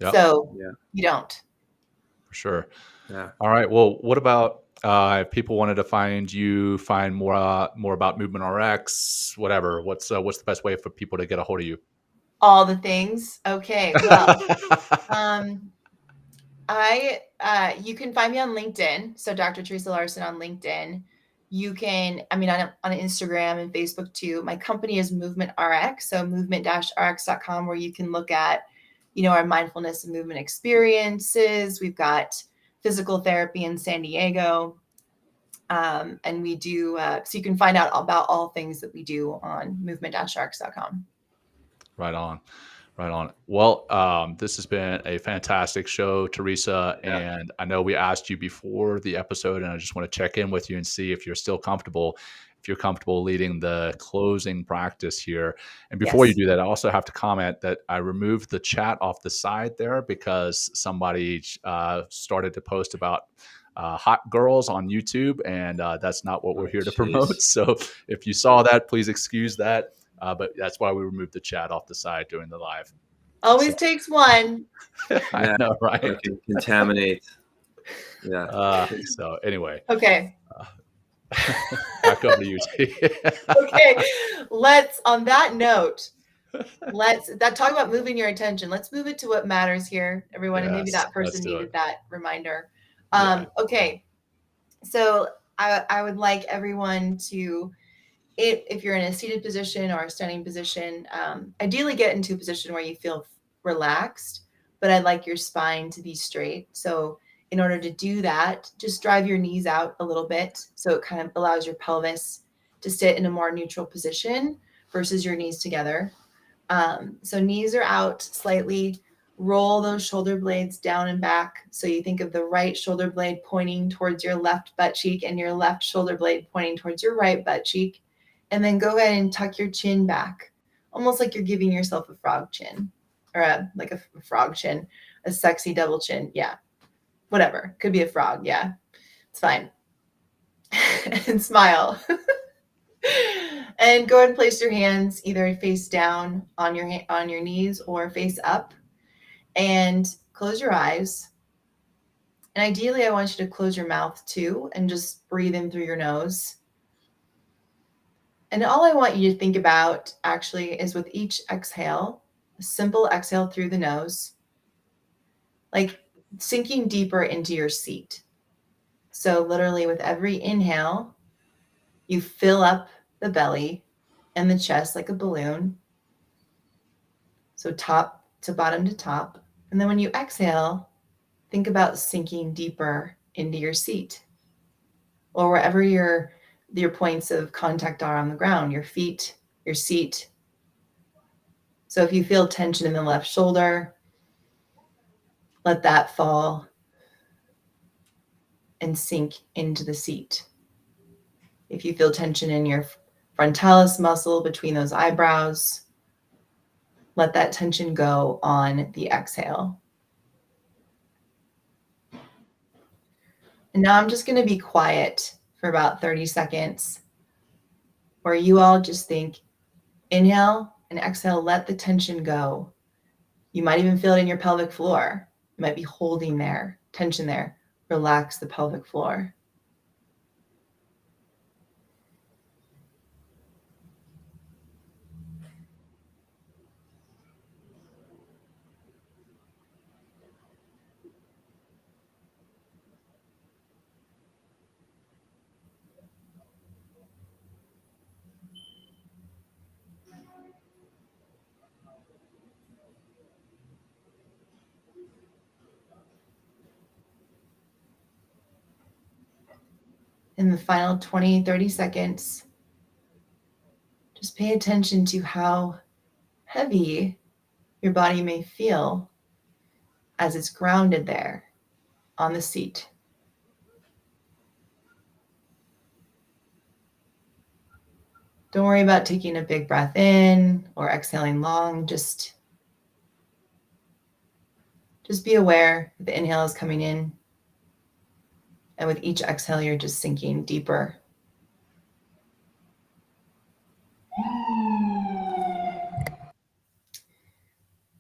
Yep. So Yeah. you don't. For sure. Yeah. All right. Well, what about if people wanted to find more about Movement RX, whatever? What's the best way for people to get a hold of you? All the things. Okay. Well, you can find me on LinkedIn. So Dr. Theresa Larson on LinkedIn. You can, on Instagram and Facebook too. My company is Movement RX. So movement-rx.com, where you can look at, our mindfulness and movement experiences. We've got physical therapy in San Diego. And we do, so you can find out about all things that we do on movement-rx.com. Right on. Right on. Well, this has been a fantastic show, Theresa. Yeah. And I know we asked you before the episode, and I just want to check in with you and see if you're still comfortable, leading the closing practice here. And before you Yes. do that, I also have to comment that I removed the chat off the side there because somebody started to post about hot girls on YouTube, and that's not what we're here to promote. So if you saw that, please excuse that. But that's why we removed the chat off the side during the live. Always takes one. I know, right? It can contaminate. Yeah. So anyway, Okay. back over to you, T. Okay. On that note, talk about moving your attention. Let's move it to what matters here, everyone. And maybe Yes, that let's person do needed it. that reminder. Yeah. Okay. So I would like everyone to, if you're in a seated position or a standing position, ideally get into a position where you feel relaxed, but I'd like your spine to be straight. So in order to do that, just drive your knees out a little bit. So it kind of allows your pelvis to sit in a more neutral position versus your knees together. So knees are out slightly. Roll those shoulder blades down and back. So you think of the right shoulder blade pointing towards your left butt cheek and your left shoulder blade pointing towards your right butt cheek. And then go ahead and tuck your chin back, almost like you're giving yourself a frog chin, or a frog chin, a sexy double chin. Yeah, whatever. Could be a frog. Yeah, it's fine. And smile. And go ahead and place your hands either face down on your knees or face up, and close your eyes. And ideally, I want you to close your mouth too and just breathe in through your nose. And all I want you to think about actually is, with each exhale, a simple exhale through the nose, like sinking deeper into your seat. So literally with every inhale, you fill up the belly and the chest like a balloon. So top to bottom to top. And then when you exhale, think about sinking deeper into your seat, or wherever your points of contact are on the ground, your feet, your seat. So if you feel tension in the left shoulder, let that fall. and sink into the seat. If you feel tension in your frontalis muscle between those eyebrows, let that tension go on the exhale. And now I'm just going to be quiet for about 30 seconds, where you all just think, inhale and exhale, let the tension go. You might even feel it in your pelvic floor. You might be holding there, tension there. Relax the pelvic floor. In the final 20, 30 seconds, just pay attention to how heavy your body may feel as it's grounded there on the seat. Don't worry about taking a big breath in or exhaling long. Just be aware that the inhale is coming in, and with each exhale, you're just sinking deeper.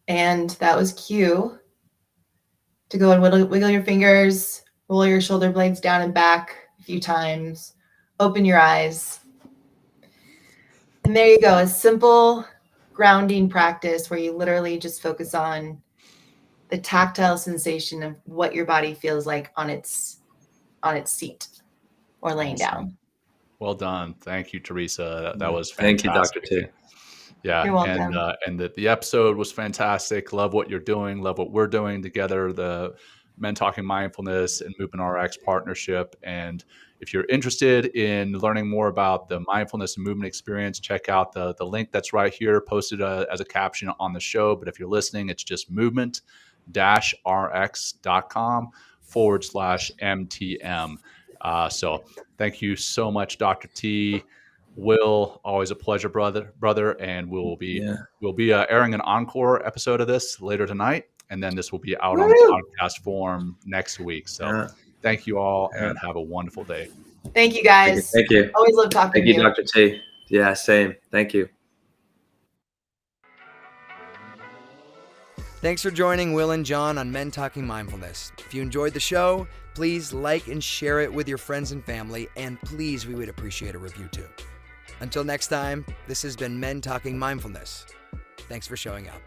And that was cue to go and wiggle your fingers, roll your shoulder blades down and back a few times, open your eyes. And there you go, a simple grounding practice where you literally just focus on the tactile sensation of what your body feels like on its seat or laying down. Well done. Thank you, Theresa. That was Thank you, fantastic. Dr. T. Yeah. You're welcome. And the episode was fantastic. Love what you're doing. Love what we're doing together. The Men Talking Mindfulness and Movement RX partnership. And if you're interested in learning more about the mindfulness and movement experience, check out the link that's right here, posted as a caption on the show. But if you're listening, it's just movement-rx.com/MTM. So thank you so much, Dr. T. Will, always a pleasure, brother. And we'll be airing an encore episode of this later tonight, and then this will be out on podcast form next week. So thank you all, and have a wonderful day. Thank you, guys. Thank you. Always love talking to you. Thank you, Dr. T. Yeah, same. Thank you. Thanks for joining Will and John on Men Talking Mindfulness. If you enjoyed the show, please like and share it with your friends and family, and please, we would appreciate a review too. Until next time, this has been Men Talking Mindfulness. Thanks for showing up.